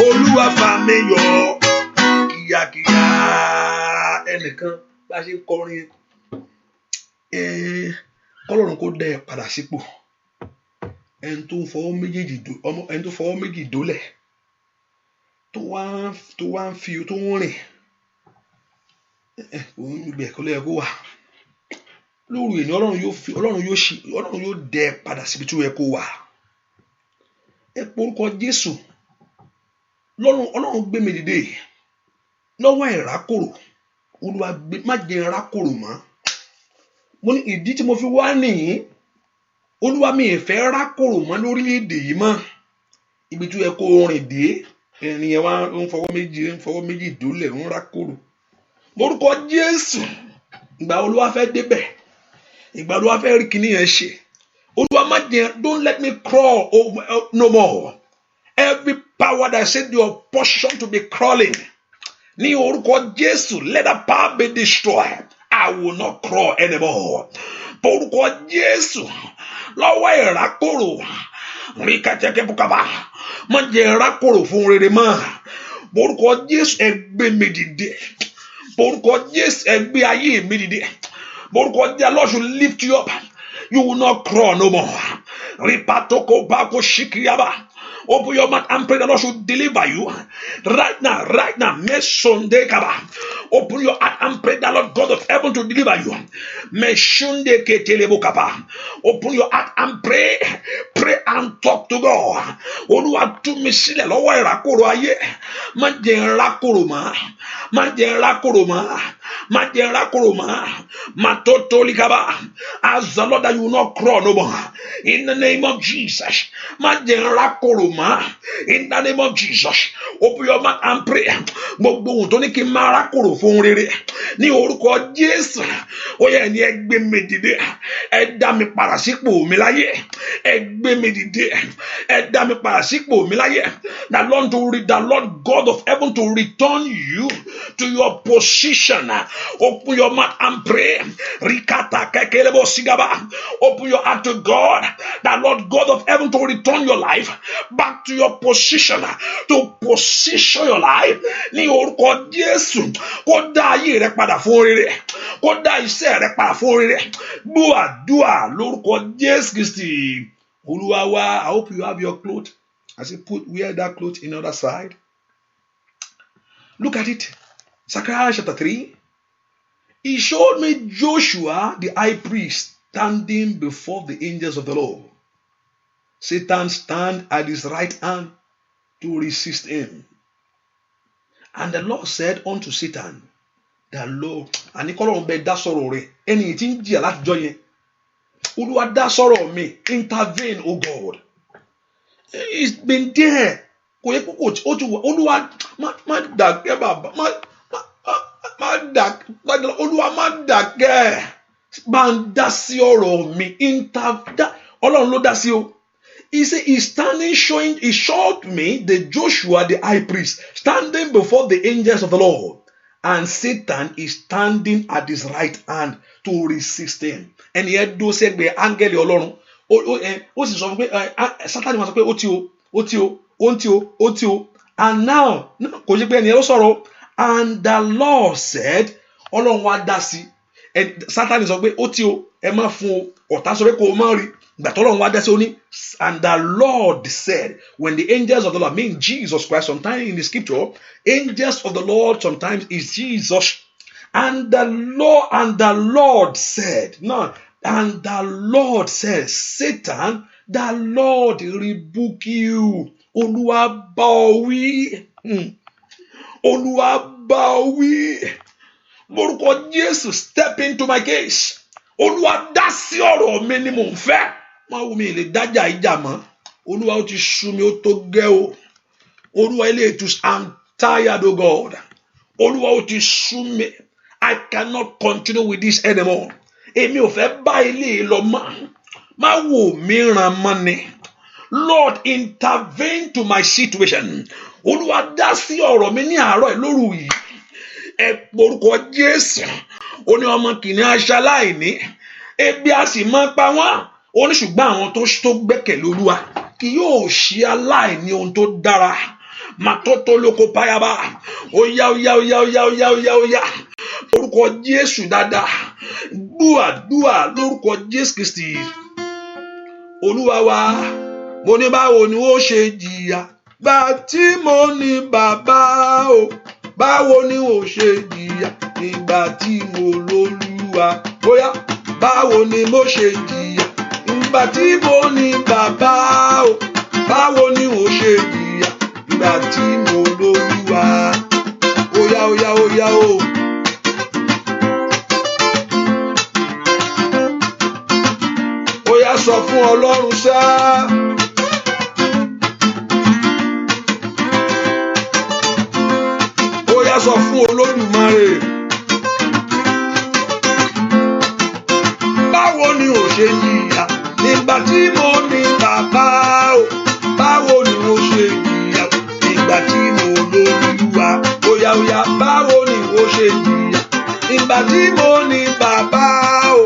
Olúwa fà mí yọ kíákíá ẹnìkan bá ṣe ń kọrin Ọlọ́run kó dá ẹ padà sípò ẹni tó fọwọ́ méjì dólẹ̀ tó wá ń fi tó ń rìn òun ibẹ̀ kọ́ lẹ́yìn kó wà lóru èní Ọlọ́run yóò dẹ padà síbi tí ó yẹ kó wà ẹ porúkọ Jésù Ọlọ́run gbé mi dìde lọ́wọ́ ìrákòrò Olúwa má jẹ́ ìrákòrò mọ́ mo ní ìdí tí mo fi wá nìyí Olúwa mi ì fẹ́ rákòrò mọ́ lórílẹ̀‐èdè yìí mọ́ ibi tí ó yẹ kó rìn dé ẹni yẹn wá ń fọwọ́ méjì dólẹ̀ ń rákòrò morúkọ Jésù ìgbà Olúwa fẹ́ débẹ̀ ìgbà Olúwa fẹ́ rí kíní yẹn ṣe Olúwa má jẹ́ don't let me crawl over no more every power that said your portion to be crawling ní orúkọ Jésù let that power be destroyed I will not crawl anymore orúkọ Jésù lọ́wọ́ ìrákòrò rí kàtẹ́kẹ́ bùkàbà má jẹ́ ìrákòrò fún rere mọ́ orúkọ Jésù ẹ gbé mi dìde orúkọ Jésù ẹ gbé ayé mi dìde orúkọ Jésù the Lord should lift you up you will not crawl no more rí pàtókò báko ṣìkìyàbà open your mouth and pray the Lord should deliver you right now Mesonde kaba open your heart and pray the Lord God of heaven to deliver you Meshunde ketelebo kaba open your heart and pray and talk to God Olúwa tú mi sílẹ̀ lọ́wọ́ ìrákòrò ayé má jẹ́ n rákòrò mọ́ matotoli kaba as the Lord that you will not crawl no more in the name of Jesus má jẹ́ n rákòrò in the name of Jesus open your mouth and pray gbogbo ohun tó ní kí n máa rákòrò fún rere ní orúkọ Jésù ó yẹ ẹni ẹ gbé mi dìde, ẹ dá mi padà sípò mi láyé, ẹ gbé mi dìde, ẹ dá mi padà sípò mi láyé. The Lord God of heaven to return you to your position. Open your mouth and pray. Rikata kekelebo sigaba. Open your heart to God. The Lord God of heaven to return your life back to your position, to position your life ní orúkọ Jésù. Kó dá ayé rẹ padà fún rere, kó dá iṣẹ́ rẹ padà fún rere. Gbọ́ àdúrà lórúkọ Jésù Kristi Olúwa wa. I hope you have your clothes. I say wear that cloth in the other side. Look at it. Zechariah chapter 3. He showed me Joshua the high priest standing before the angels of the Lord. Satan stand at his right hand to resist him. And the Lord said unto Satan, the Lord, and he called on bed that sorrow, any thing dear that joy. Olúwa dá sọ̀rọ̀ mi, intervene, oh God. It's been there. Kò yẹ kó o ti wọ Olúwa má dàgẹ́ bàbá má dàgẹ́ Olúwa má dàgẹ́ bá ń dá sí ọ̀rọ̀ mi, Ọlọ́run ló dá sí o. He said he showed me the Joshua the high priest standing before the angels of the Lord, and Satan is standing at his right hand to resist him. And he had do say be angel Ọlọ́run ó sì sọ pé Satan wá sọ pé ó ti o and now kò ṣe pé ẹni ló sọ̀rọ̀, and the Lord said Ọlọ́run wá dá sí Satan sọ pé ó ti o ẹ má fún o, ọ̀tá sọ pé kò má rí. And the Lord said, when the angels of the Lord mean Jesus Christ, sometimes in the scripture, angels of the Lord sometimes is Jesus. And the Lord said, Satan, the Lord rebuke you. Olúwa bá wí. Olúwa bá wí. Lórúkọ Jésù, step into my case. Olúwa dá sí ọ̀rọ̀ mi ni mò ń fẹ́. Má wù mí lè dájà ìjà mọ́. Olúwa ó ti sú mi, ó tó gẹ́ o. Olúwa ilé ètò, I'm tired, oh God. Olúwa ó ti sú mi. I cannot continue with this anymore. Èmi ò fẹ́ bá ilé lọ mọ́. Má wò mí ràn mọ́ ni. Lord, intervene to my situation. Olúwa dá sí ọ̀rọ̀ mi ní àárọ̀ lóru yìí. Ẹ porúkọ Jésù. Ó ní ọmọ kìnìún aṣaláìní. Ebi a sì máa pa wọ́n. Ó ní ṣùgbọ́n àwọn tó gbẹ́kẹ̀lé Olúwa kì yóò ṣe aláìní ohun tó dára. Màtótó lóko páyàbá. Ó yá. Orúkọ Jésù dáadáa. Dúà lórúkọ Jésù Kristi. Olúwa wa, mo ní báwo ni ó ṣe jìyà gbà tí mo ní bàbá o. Báwo ni ó ṣe jìyà nígbà tí mo lólúwa. Bóyá báwo ni mo ṣe jìyà nígbà tí mo ní bàbá o. Báwo ni ó ṣe jìyà nígbà tí mo lólúwa. Óyá o. Óyá sọ fún Ọlọ́run sá. Óyá sọ fún Olódùmarè. Báwo ni ó ṣe jìyà nígbà tí mo ní bàbá o. Báwo ni ó ṣe jìyà nígbà tí mo lólúwa. Óyá báwo ni ó ṣe jìyà nígbà tí mo ní bàbá o.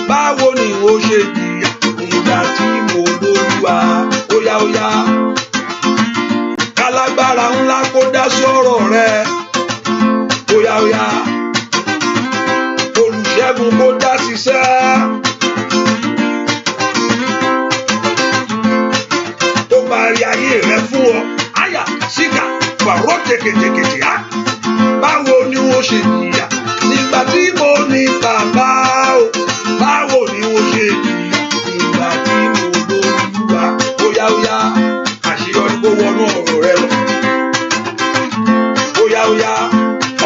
Báwo ni ó ṣe jìyà nígbà tí mo lólúwa. Óyá kálágbára ńlá kó dá sọ̀rọ̀ rẹ. Óyá olùṣẹ́gun kó dá ṣiṣẹ́. Ó parí ayé rẹ fún ọ. Àyà síkà pàrọ̀ tèkètèkètè á. Báwo ni ó ṣe jìyà nígbà tí mo ní bàbá o. Báwo ni ó ṣe jìyà nígbà tí mo lólúwa. Óyá àṣeyọrí kó wọnú ọ̀rọ̀ rẹ lọ. Óyá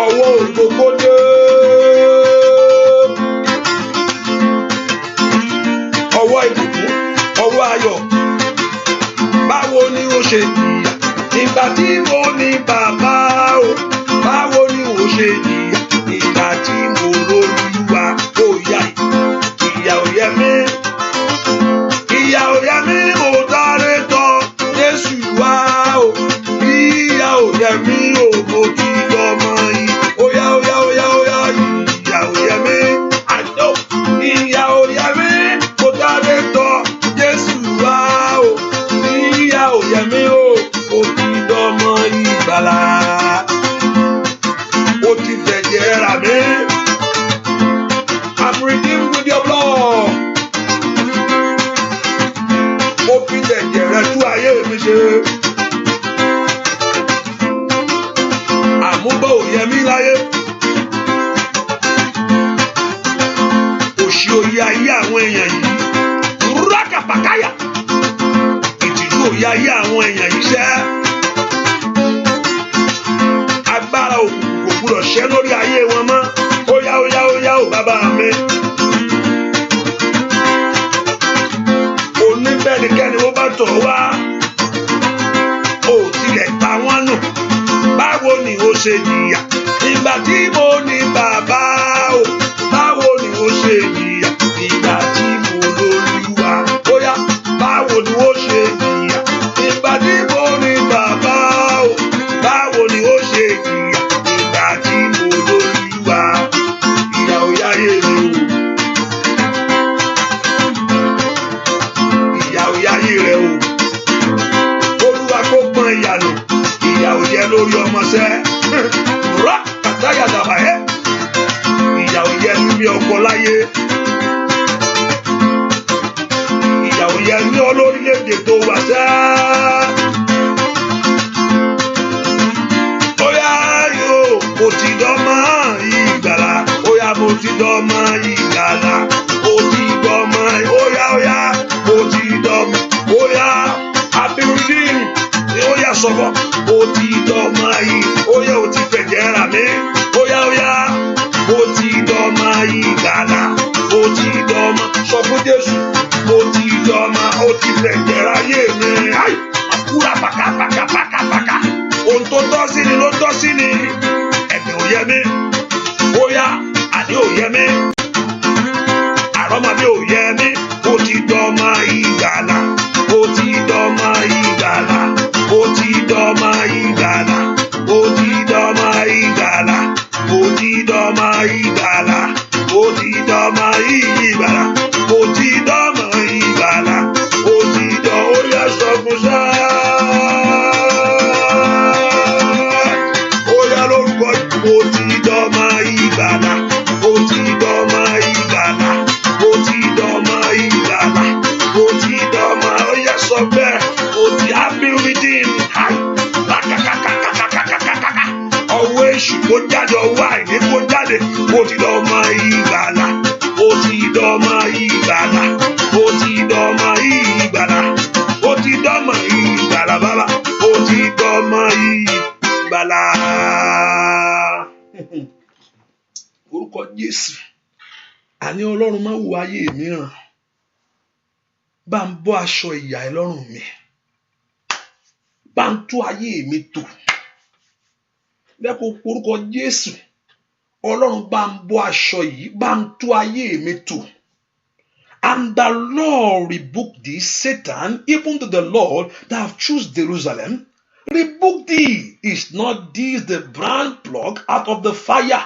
ọwọ́ ògbógbó dé. òye ayé àwọn èèyàn yìí. Rákàpàkáyà. Ìtìjú òye ayé àwọn èèyàn yìí ṣẹ́. Agbára òkùnkùn kò gbúdọ̀ ṣẹ́ lórí ayé wọn mọ́. Óyá óyá óyá ò bàbá mi. Oníbẹ̀nikẹ́ni ó bá tọ̀ wá. Ó tilẹ̀ ta wọ́n nù. Báwo ni ó ṣe jìyà? Ìgbà tí mo ní bàbá o. Báwo ni ó ṣe jìyà? Ìgbà tí mo lólúwa. Óyá báwo ni ó ṣe jìyà? Ìgbà tí mo ní bàbá o. Báwo ni ó ṣe jìyà? Ìgbà tí mo lólúwa. Ìyà ò yáyé mi o. Ìyà ò yáyé rẹ o. Olúwa kó pọ́n ìyànà. Ìyà ò yẹ lórí ọmọ sẹ́. Rọ́ kàtáyà dàbà ẹ́. Ìyà ò yẹ níbi ọkọ láyé. Ìyà ò yẹ ní olórílẹ̀-èdè tó wà sẹ́. Óyá yóò mo ti dọ́mọ ìgbàlà. Óyá mo ti dọ́mọ ìgbàlà. Mo ti dọ́mọ óyá óyá mo ti dọ́mọ óyá abirudin. Óyá sọ̀rọ̀ mo ti dọ́mọ yìí. Óyá o ti fẹ̀jẹ̀ rà mí. Óyá óyá mo ti dọ́mọ ìgbàlà. Mo ti dọ́mọ sọ fún Jésù. Mo ti dọ́mọ o ti fẹ̀jẹ̀ rà yé mi. Ayi àkúrà pàkàpàkàpàkàpàkà. Ohun tó tọ́ sí ni ló tọ́ sí ni. Ẹ̀gbẹ́ ò yẹ mí. Óyá àní ò yẹ mí. Àrọ́mọdé ò yẹ mí. Mo ti dọ́mọ ìgbàlà. Mo ti dọ́mọ ìgbàlà. Mo ti dọ́mọ ìgbàlà. Mo ti dọ́mọ ìgbàlà. Mo ti dọ́mọ ìgbàlà. Mo ti dọ́mọ ìgbàlà. Mo ti dọ́mọ ìgbàlà. Mo ti dọ́ óyá sọ fún sá. Óyá lórúkọ mo ti dọ́mọ ìgbàlà. Mo ti dọ́mọ ìgbàlà. Mo ti dọ́mọ ìgbàlà. Mo ti dọ́mọ óyá sọ bẹ́ẹ̀. Mo ti abirudin. Ọwọ́ èṣù kó jáde, ọwọ́ àìní kó jáde. Mo ti dọ́mọ ìgbàlà. Mo ti dọ́mọ ìgbàlà. Mo ti dọ́mọ ìgbàlà. Mo ti dọ́mọ ìgbàlà bàbá. Mo ti dọ́mọ ìgbàlà. Orúkọ Jésù. Àní Ọlọ́run máa wù ayé mi ràn. Bá ń bọ́ aṣọ ìyà ẹ lọ́rùn mi. Bá ń tú ayé mi tò. Lẹ́kọ̀ọ́ orúkọ Jésù. Ọlọ́run bá ń bọ́ aṣọ yìí. Bá ń tú ayé mi tò. And the Lord rebuked thee, Satan, even to the Lord that have chosen Jerusalem. Rebuke thee. Is not this the brand plucked out of the fire?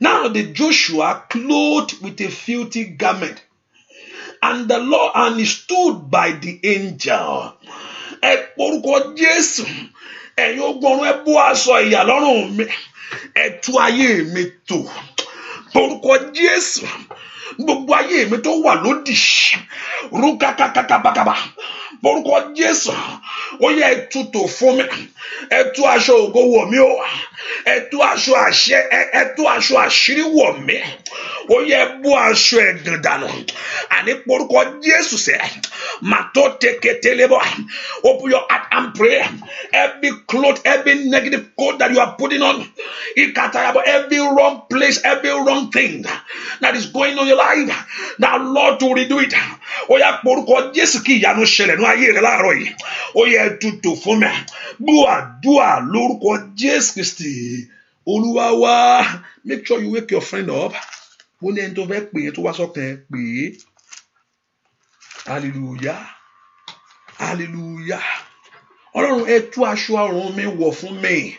Now the Joshua clothed with a filthy garment. And the Lord, and he stood by the angel. Ẹ orúkọ Jésù. Ẹ̀yin ogun ọ̀run ẹ bọ́ aṣọ ìyà lọ́rùn mi. Ẹ tú ayé mi tò. Orúkọ Jésù. Gbogbo ayé mi tó wà lódì. Rúkàkàkàkàbàkàbà. Orúkọ Jésù. Ó yẹ ẹ tú tò fún mi. Ẹ tú aṣọ ògo wọ̀ mí o. Ẹ tú aṣọ àṣẹ. Ẹ tú aṣọ àṣírí wọ̀ mí. Ó yẹ ẹ bọ́ aṣọ ẹ̀gàn dànù. Àní orúkọ Jésù sẹ́. Màtó teketelebo. Open your heart and pray. Every cloth, every negative coat that you are putting on. Every wrong place, every wrong thing that is going on in your life. Now Lord to redo it. Ó yá orúkọ Jésù kí ìyanu ṣẹlẹ̀ ní ayé rẹ láàárọ̀ yìí. Ó yẹ tutù fún mi. Gbọ́ àdúrà lórúkọ Jésù Kristi. Olúwa wá. Make sure you wake your friend up. Mo ní ẹni tó fẹ́ pè é tó wá sọ́kàn pè é. Hallelujah. Hallelujah. Ọlọ́run ẹ tú aṣọ ọrùn mi wọ̀ fún mi.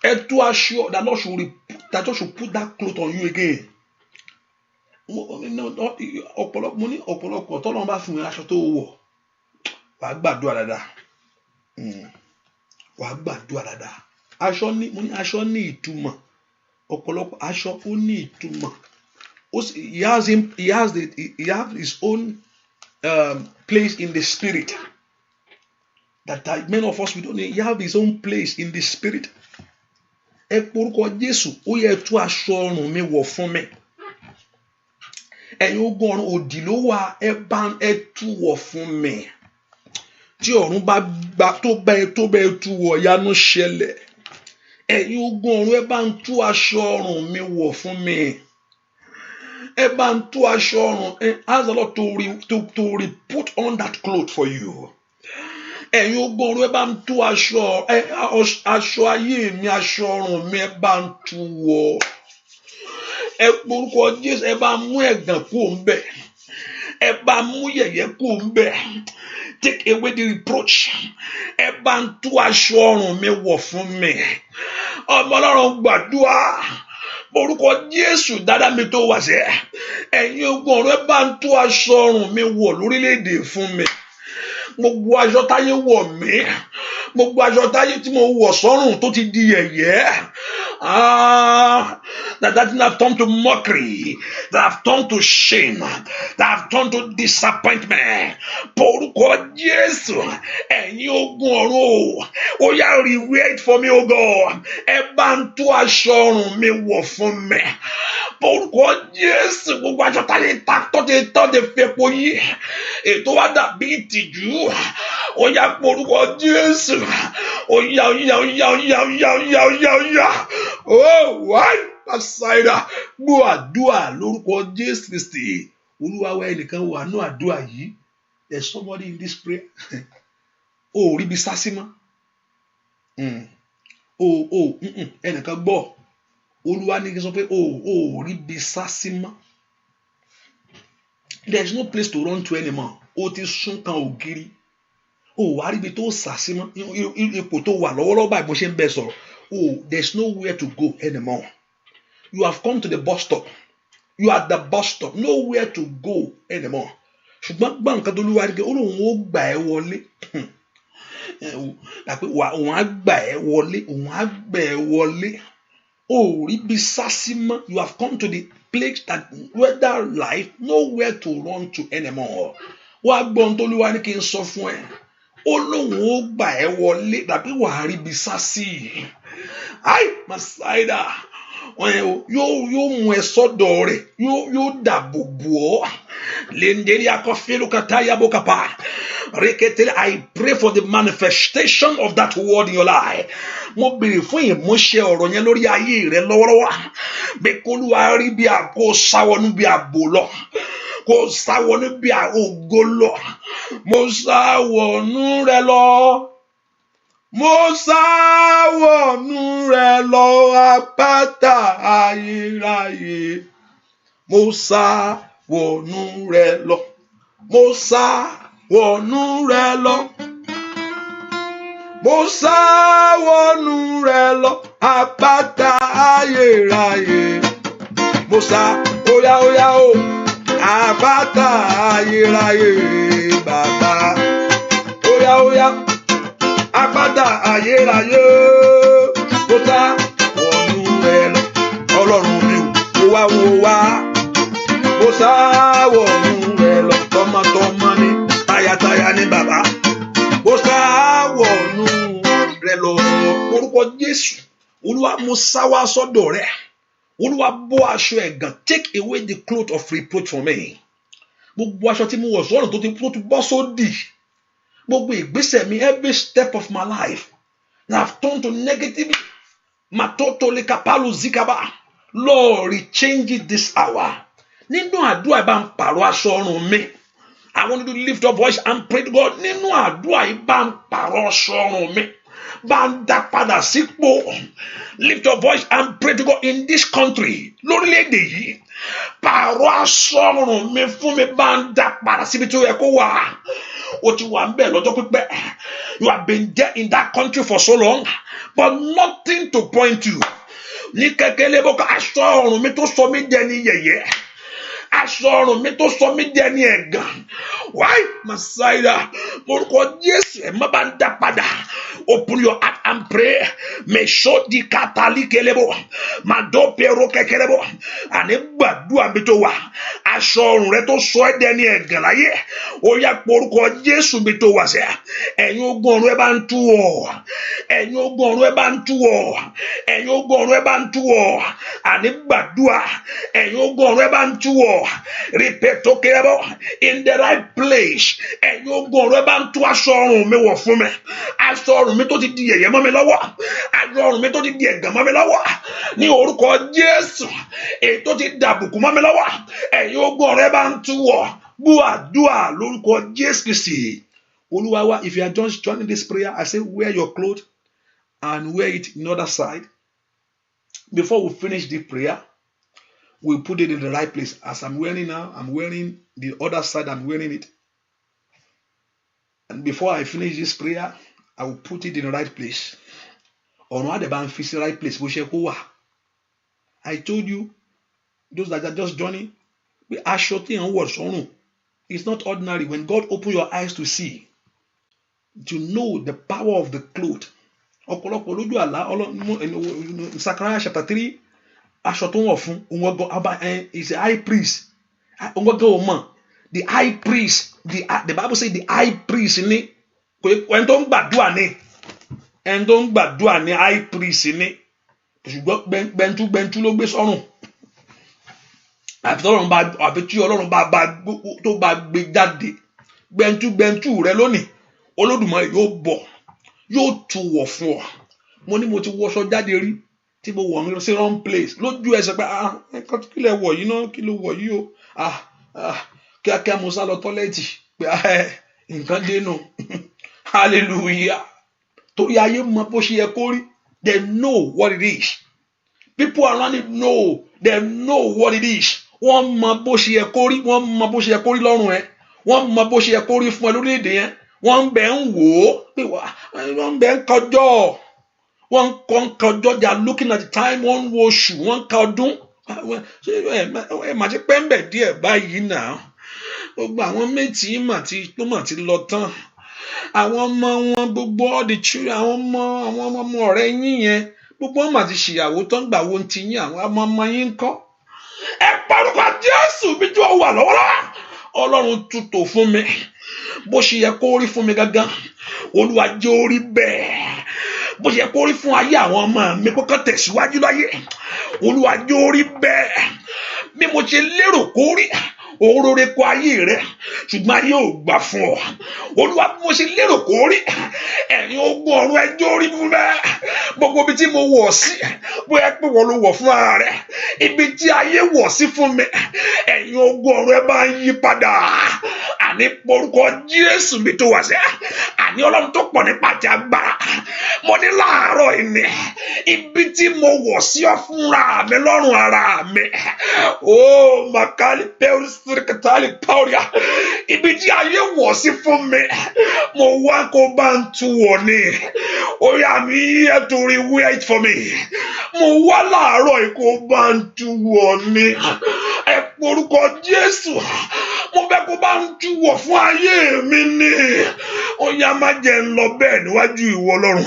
Ẹ tú aṣọ that Lord should put that cloth on you again. Ọ̀pọ̀lọpọ̀ tọ́lọ́run bá fún mi aṣọ tó wọ̀. Wàá gbàdúrà dáadáa. Wàá gbàdúrà dáadáa. Aṣọ ní ìtumọ̀. Ọ̀pọ̀lọpọ̀ aṣọ ó ní ìtumọ̀. He has his own place in the spirit. That many of us we don't know. He have his own place in the spirit. Ẹ porúkọ Jésù, ó yẹ tú aṣọ ọrùn mi wọ̀ fún mi. ẹ̀yin ogun ọ̀run òdì ló wà, ẹ tú wọ̀ fún mi. Tí ọ̀run bá gbà tó bẹ́ẹ̀ tú wọ̀, ìyanu ṣẹlẹ̀. Ẹ̀yin ogun ọ̀run ẹ bá ń tú aṣọ ọrùn mi wọ̀ fún mi. Ẹ bá ń tú aṣọ ọrùn, ask the Lord to re-put on that cloth for you. Ẹ̀yin ogun ọ̀run ẹ bá ń tú aṣọ ayé mi, aṣọ ọrùn mi ẹ bá ń tú wọ̀. Ẹ porúkọ Jésù, ẹ bá mú ẹ̀gàn kúrò ńbẹ̀. Ẹ bá mú yẹ̀yẹ́ kúrò ńbẹ̀. Take away the reproach. Ẹ bá ń tú aṣọ ọrùn mi wọ̀ fún mi. Ọmọ Ọlọ́run gbàdúrà. Orúkọ Jésù dáadáa mi tó wá sí. Ẹ̀yin ogun ọ̀run ẹ bá ń tú aṣọ ọrùn mi wọ̀ lórílẹ̀-èdè fún mi. Gbogbo aṣọ táyé wọ̀ mí, gbogbo aṣọ táyé tí mo wọ̀ sọ́rùn tó ti di yẹ̀yẹ́. That have turned to mockery, that have turned to shame, that have turned to disappointment. Orúkọ Jésù, ẹ̀yin ogun ọ̀run ó yá rewear it for me, O God. Ẹ bá ń tú aṣọ ọrùn mi wọ̀ fún mi. Orúkọ Jésù, gbogbo aṣọ táyé tó ti fepo yìí, ètò wa dàbí ìtìjú. Ó yá orúkọ Jésù. Ó yá. Oh, why? Asaida, gbọ́ àdúrà lórúkọ Jésù Kristi. Olúwa wa ẹnìkan wà nínú àdúrà yìí. There's somebody in this prayer. Ó rí bí sásí mọ́. Ẹnìkan gbọ́. Olúwa ní kí n sọ pé ó rí bí sásí mọ́. There's no place to run to anymore. Ó ti sún kan ògiri. Wá rí bí tó sásí mọ́. Ipò tó wà lọ́wọ́lọ́wọ́ báyìí bó ṣe ń bẹ sọ̀rọ̀. There's nowhere to go anymore. You have come to the bus stop. You are at the bus stop. Nowhere to go anymore. Ṣùgbọ́n gbọ́ nǹkan tó lúwa rí kẹ́, ó lóun ó gbà ẹ́ wọlé. Òun á gbà ẹ́ wọlé. Òun á gbà ẹ́ wọlé. Rí bí sásí mọ́. You have come to the place that whether life, nowhere to run to anymore. Wá gbọ́ ohun tó lúwa ní kí n sọ fún ẹ. Ó lóun ó gbà ẹ́ wọlé tàbí wàá rí bí sásí. Masaida. Yóò mú ẹ sọ́dọ̀ rẹ̀, yóò dàbò bò ọ́. Lenderi akọfẹ́lú kataya bokapa. Reketele, I pray for the manifestation of that word in your life. Mo béèrè fún ìmúṣẹ ọ̀rọ̀ yẹn lórí ayé rẹ lọ́wọ́lọ́wọ́. Bẹ́ẹ̀ kó Olúwa rí bí kó sáwọnú bí àbò lọ. Kó sáwọnú bí ògo lọ. Mo sáwọnú rẹ lọ. Mo sáwọnú rẹ lọ àpáta ayérayé. Mo sáwọnú rẹ lọ. Mo sáwọnú rẹ lọ. Mo sáwọnú rẹ lọ àpáta ayérayé. Mo sá óyá o àpáta ayérayé bàbá. Óyá. Àpáta ayérayé, mo sá wọnú rẹ lọ. Ọlọ́run mi ò wo wá. Mo sá wọnú rẹ lọ. Tọmọtọmọ ni, tayátayá ni bàbá. Mo sá wọnú rẹ lọ. Orúkọ Jésù, Olúwa mo sá wá sọ́dọ̀ rẹ. Olúwa bọ́ aṣọ ẹ̀gàn. Take away the cloth of reproach from me. Gbogbo aṣọ tí mo wọ̀ sọ́run tó ti bọ́ sódì. Gbogbo ìgbésẹ̀ mi, every step of my life, I have turned to negativity. Matotole kapalu zikaba. Lord, rechange it this hour. Nínú àdúrà ìbá ń pààrọ̀ aṣọ ọrùn mi. I want you to lift your voice and pray to God. Nínú àdúrà ìbá ń pààrọ̀ aṣọ ọrùn mi. Bá ń dá padà sípò. Lift your voice and pray to God in this country. Lórílẹ̀-èdè yìí. Pààrọ̀ aṣọ ọrùn mi fún mi, bá ń dá padà síbi tó yẹ kó wà. Ó ti wà ń bẹ̀ lọ́jọ́ pípẹ́. You have been there in that country for so long, but nothing to point to. Ní kékeré bó ká aṣọ ọrùn mi tó sọ mí dẹni yẹ̀yẹ́. Aṣọ ọrùn mi tó sọ mí dẹni ẹ̀gàn. Why? Masaida, orúkọ Jésù ẹ̀ má bá ń dá padà. Open your heart and pray. Me show di katali kelebo. Mado pero kekelebo. Ani gbàdúrà bí tó wà. Aṣọ ọrùn rẹ tó sọ ẹ́ dẹni ẹ̀gàn láyé. Ó yá porúkọ Jésù bí tó wà sẹ́. Ẹ̀yin ogun ọ̀run ẹ bá ń tú ọ. Ẹ̀yin ogun ọ̀run ẹ bá ń tú ọ. Ẹ̀yin ogun ọ̀run ẹ bá ń tú ọ. Ani gbàdúrà. Ẹ̀yin ogun ọ̀run ẹ bá ń tú ọ. Repeat kelebo. In the right place. Ẹ̀yin ogun ọ̀run ẹ bá ń tú aṣọ ọrùn mi wọ̀ fún mi. Aṣọ ọrùn mi tó ti di yẹ̀yẹ́ mọ́ mi lọ́wọ́. Aṣọ ọrùn mi tó ti di ẹ̀gàn mọ́ mi lọ́wọ́. Ní orúkọ Jésù. Èyí tó ti dàbùkù mọ́ mi lọ́wọ́. Ẹ̀yin ogun ọ̀run ẹ bá ń tú ọ. Gbọ́ àdúrà lórúkọ Jésù Kristi. Olúwa wa, if you are just joining this prayer, I say wear your clothes and wear it in the other side. Before we finish the prayer, we'll put it in the right place. As I'm wearing now, I'm wearing the other side, I'm wearing it. And before I finish this prayer, I will put it in the right place. Or not the band fix the right place. I told you, those that are just joining, we are shorting on words. It's not ordinary. When God opens your eyes to see, to know the power of the cloth. Zechariah chapter 3, is a high priest. The high priest, the Bible says the high priest in it. When don't badua ni, and don't badua ni high priest in it. Bentu ló gbé sọ́rùn. Àtọ́run bá àbẹ̀tí Ọlọ́run bá tó bá gbé jáde. Bentu rẹ lónìí. Olódùmarè yóò bọ̀, yóò tú wọ̀ fún ọ. Mo ní mo ti wọṣọ jáde rí tí mo wọ̀ ní sí wrong place. Lójú ẹsẹ̀ pé kí lẹ wọ̀ yìí náà, kí ló wọ̀ yìí o. Kíákíá mo sá lọ tọ́lẹ́ẹ̀tì pé nǹkan dénú. Hallelujah. Torí ayé mọ bó ṣe yẹ kó rí. They know what it is. People around it know. They know what it is. Wọ́n mọ bó ṣe yẹ kó rí. Wọ́n mọ bó ṣe yẹ kó rí lọ́rùn ẹ. Wọ́n mọ bó ṣe yẹ kó rí fún ẹ lórílẹ̀-èdè yẹn. Wọ́n bẹ̀ ń wò ó. Wọ́n bẹ̀ ń kọjọ́. Wọ́n kọjọ́. They are looking at the time. Wọ́n wo oṣù. Wọ́n ka ọdún. Ẹ mà ti pẹ́ ń bẹ̀ díẹ̀ báyìí náà. Gbogbo àwọn méjì tó mà ti lọ tán. Àwọn ọmọ wọn gbogbo all the children, àwọn ọmọ ọ̀rẹ́ yín yẹn gbogbo wọn mà ti ṣìyàwó tán gbà wo ti yín àwọn ọmọ yín ń kọ́. Ẹ parúkọ Jésù bí tí wọ́n wà lọ́wọ́lọ́wọ́. Ọlọ́run tútò fún mi bó ṣe yẹ kó rí fún mi gángan. Olúwa jẹ́ ó rí bẹ́ẹ̀. Bó ṣe yẹ kó rí fún ayé àwọn ọmọ mi kó kàn tẹ̀síwájú láyé. Olúwa jẹ́ ó rí bẹ́ẹ̀. Bí mo ṣe lérò kó rí. Orore kó ayé rẹ ṣùgbọ́n ayé ò gbà fún ọ. Olúwa bí mo ṣe lérò kó rí. Ẹ̀yin ogun ọ̀run ẹjọ́ orí fún bẹ́ẹ̀. Gbogbo ibi tí mo wọ̀ sí bóyá pé wọ́n ló wọ̀ fún ara rẹ̀. Ibi tí ayé wọ̀ sí fún mi. Ẹ̀yin ogun ọ̀run ẹ bá ń yí padà. Àní porúkọ Jésù mi tó wà sẹ́. Àní Ọlọ́run tó pọ̀ nípa àti agbára. Mo ní láàárọ̀ ìní. Ibi tí mo wọ̀ sí ọ fúnra mi lọ́rùn ara mi. Oh, Makali Peus. Ibi tí ayé wọ̀ sí fún mi, mo wá kó bá ń tú wọ̀ ni. Ó yá mi here to wear it for me. Mo wá láàárọ̀ kó bá ń tú wọ̀ ni. Ẹ porúkọ Jésù. Mo fẹ́ kó bá ń tú wọ̀ fún ayé mi ni. Ó yá má jẹ́ ń lọ bẹ́ẹ̀ níwájú ìwọ Ọlọ́run.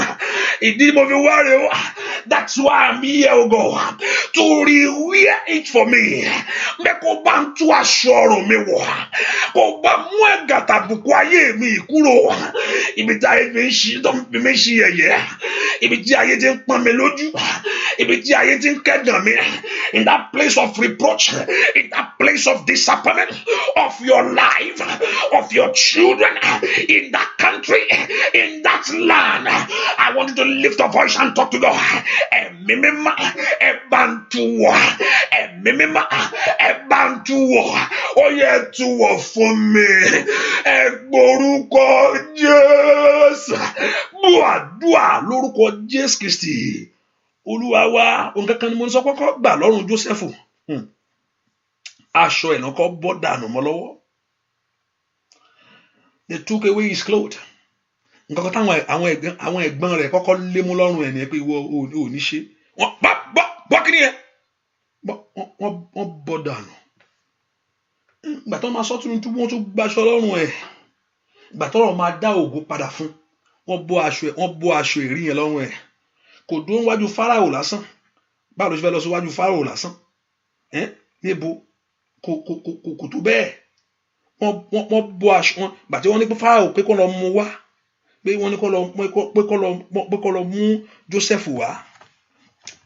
Ìdí mo fi wá rè o. That's why I'm here, oh God, to wear it for me. Mẹ́ kó bá ń tú aṣọ ọrùn mi wọ̀. Kó bá mú ẹ̀gàn tàbùkù ayé mi kúrò. Ibi tí ayé fi ń ṣe yẹ̀yẹ́. Ibi tí ayé ti ń pọ́n mi lójú. Ibi tí ayé ti ń kẹ́gàn mi. In that place of reproach, in that place of disappointment of your life, of your children, in that country, in that land, I want you to lift your voice and talk to God. Ẹ̀mí mímọ́, ẹ bá ń tú wọ̀. Ẹ̀mí mímọ́, ẹ bá ń tú wọ̀. Ó yẹ tú wọ̀ fún mi. Ẹ gbórúkọ Jésù. Gbọ́ àdúrà lórúkọ Jésù Kristi. Olúwa wa, nǹkan kan ni mo ń sọ kọ́kọ́ gbà lọ́rùn Jósẹ́fù. Aṣọ ìnákọ́ bọ́ dànù mọ́ lọ́wọ́. They took away his clothes. Nǹkan kan táwọn ẹ̀gbọ́n rẹ̀ kọ́kọ́ lé mú lọ́rùn ẹ̀ ní pé ìwọ ò ní ṣe. Wọ́n bọ́ kí ni yẹn? Wọ́n bọ́ dànù. Ìgbà tó máa sọ́tún wọ́n tún gbaṣọ lọ́rùn ẹ̀. Ìgbà tó rọ̀ máa dá ògo padà fún. wọ́n bọ́ aṣọ ìrí yẹn lọ́rùn ẹ̀. Kò dúró níwájú Fáráò lásán. Báwo ló ṣe fẹ́ lọ síwájú Fáráò lásán? Níbo? Kò tó bẹ́ẹ̀. Wọ́n bọ́ aṣọ wọn gbàtí wọ́n ní pé Fáráò pé kó lọ mú wá, pé wọ́n ní kó lọ mú Joseph wá.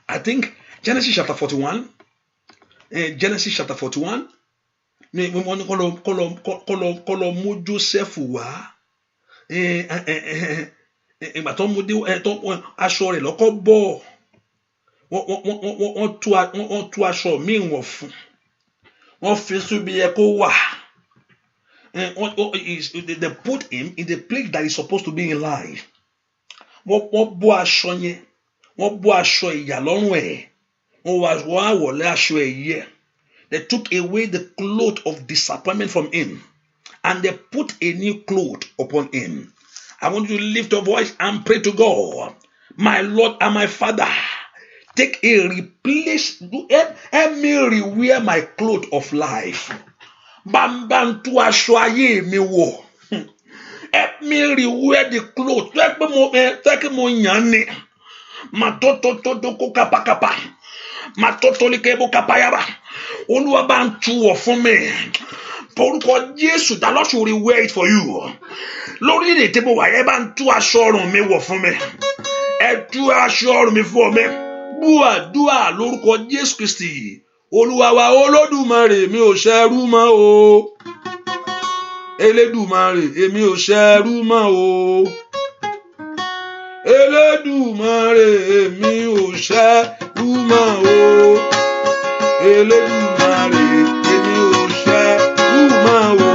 I think Genesis chapter 41. Genesis chapter 41. Ní wọ́n ní kó lọ mú Joseph wá. Ìgbà tó mú dé aṣọ rẹ̀ lọ́kọ́ bọ̀. Wọ́n tú aṣọ míì wọ̀ fún. Wọ́n fi síbi yẹ kó wà. They put him in the place that he's supposed to be in life. Wọ́n bọ́ aṣọ yẹn. Wọ́n bọ́ aṣọ ìyà lọ́rùn ẹ̀. Wọ́n wá wọlé aṣọ ẹ̀yẹ. They took away the cloth of disappointment from him, and they put a new cloth upon him. I want you to lift your voice and pray to God. My Lord and my Father, take a replace. Help me rewear my cloth of life. Bam tu aṣọ ayé mi wọ̀. Help me rewear the cloth. Take mo yan ni. Ma to ko kapa. Ma to li kebo kapayaba. Olúwa bá ń tú wọ̀ fún mi. Porúkọ Jésù, the Lord should rewear it for you. Lórílẹ̀-èdè tí mo wà yẹn bá ń tú aṣọ ọrùn mi wọ̀ fún mi. Ẹ tú aṣọ ọrùn mi fún mi. Dúà lórúkọ Jésù Kristi. Olúwa wa Olódùmarè, mi ò ṣẹrú mọ́ o. Elédùmarè, èmi ò ṣẹrú mọ́ o. Elédùmarè, èmi ò ṣẹrú mọ́ o. Elédùmarè, èmi ò ṣẹrú mọ́ o.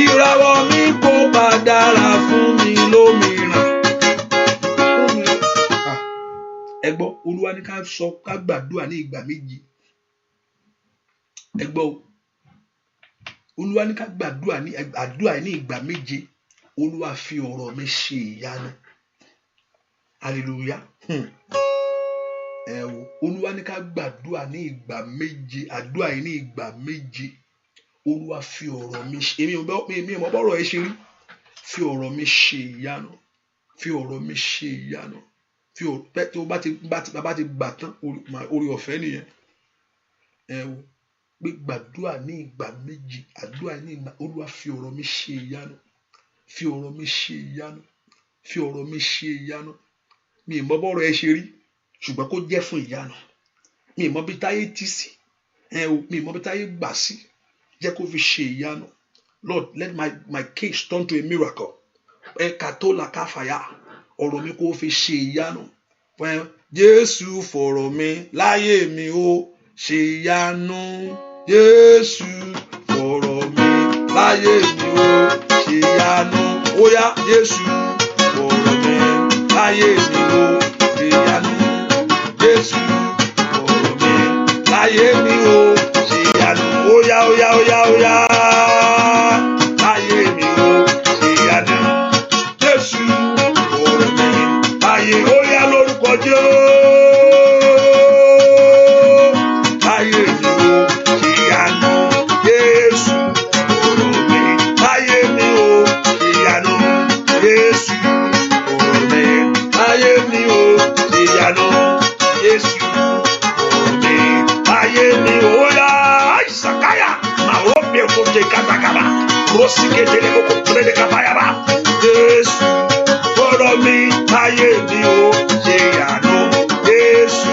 Ìràwọ̀ mi kò bá dára fún mi lómìíràn. Ẹ gbọ́, Olúwa ní ká gbàdúrà ní ìgbà méje. Ẹ gbọ́, Olúwa ní ká gbàdúrà ní ìgbà méje. Olúwa fi ọ̀rọ̀ mi ṣe ìyanu. Hallelujah. Olúwa ní ká gbàdúrà ní ìgbà méje. Àdúrà yìí ní ìgbà méje. Olúwa fi ọ̀rọ̀ mi ṣe. Èmi ò mọ̀ bọ́rọ̀ ẹ ṣe rí. Fi ọ̀rọ̀ mi ṣe ìyanu. Fi ọ̀rọ̀ mi ṣe ìyanu. Fi ọ̀rọ̀ tí bá ti gbà tán orí ọ̀fẹ́ nìyẹn. Pé gbàdúrà ní ìgbà méje. Àdúrà ní ìgbà. Olúwa fi ọ̀rọ̀ mi ṣe ìyanu. Fi ọ̀rọ̀ mi ṣe ìyanu. Fi ọ̀rọ̀ mi ṣe ìyanu. Mi ò mọ̀ bọ́rọ̀ ẹ ṣe rí. Ṣùgbọ́n kó jẹ́ fún ìyanu. Mi ò mọ̀ bí táyé tí sí. Mi ò mọ̀ bí táyé gbà sí. Jẹ́ kó fi ṣe ìyanu. Lord, let my case turn to a miracle. Katola káfàyà. Ọ̀rọ̀ mi kó fi ṣe ìyanu. Jésù fọ̀rọ̀ mi láyé mi ó ṣe ìyanu. Jésù fọ̀rọ̀ mi láyé mi ó ṣe ìyanu. Ó yá, Jésù fọ̀rọ̀ mi láyé mi ó ṣe ìyanu. Jésù fọ̀rọ̀ mi láyé mi ó ṣe ìyanu. Ó yá. Láyé mi ó ṣe ìyanu. Jésù fọ̀rọ̀ mi láyé. Ó yá lórúkọ Jésù. Láyé mi ó ṣe ìyanu. Jésù fọ̀rọ̀ mi láyé mi ó ṣe ìyanu. Jésù fọ̀rọ̀ mi láyé mi ó ṣe ìyanu. Jésù fọ̀rọ̀ mi láyé mi ó yá. Àìsàkáyà máa ó bí ẹ̀kọ́ jẹ kàtàkàbà. Rọ́sìkè tẹ̀lé kókó tẹ̀lé de kàbáyàbà. Jésù fọ̀rọ̀ mi láyé mi ó ṣe ìyanu. Jésù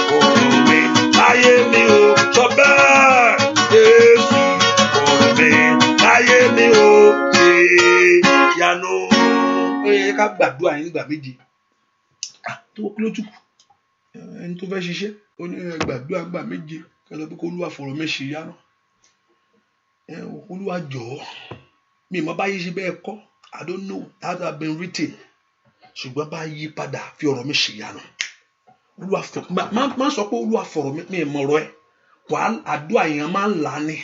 fọ̀rọ̀ mi láyé mi ó sọ bẹ́ẹ̀. Jésù fọ̀rọ̀ mi láyé mi ó ṣe ìyanu. Ó yẹ ká gbàdúrà yín nígbà méje. Tó kí ló tún kù? Ẹni tó fẹ́ ṣiṣẹ́ ó ní gbàdúrà nígbà méje. Kí ló pé kó Olúwa fọ̀rọ̀ mi ṣe ìyanu. Olúwa jọ̀ọ́. Mi ò mọ̀ báyìí ṣe bẹ́ẹ̀ kọ́. I don't know how that been written. Ṣùgbọ́n bá yí padà fi ọ̀rọ̀ mi ṣe ìyanu. Olúwa má sọ pé Olúwa fọ̀rọ̀ mi mọ̀rọ̀ ẹ̀. Àdúrà èèyàn máa ń là ní.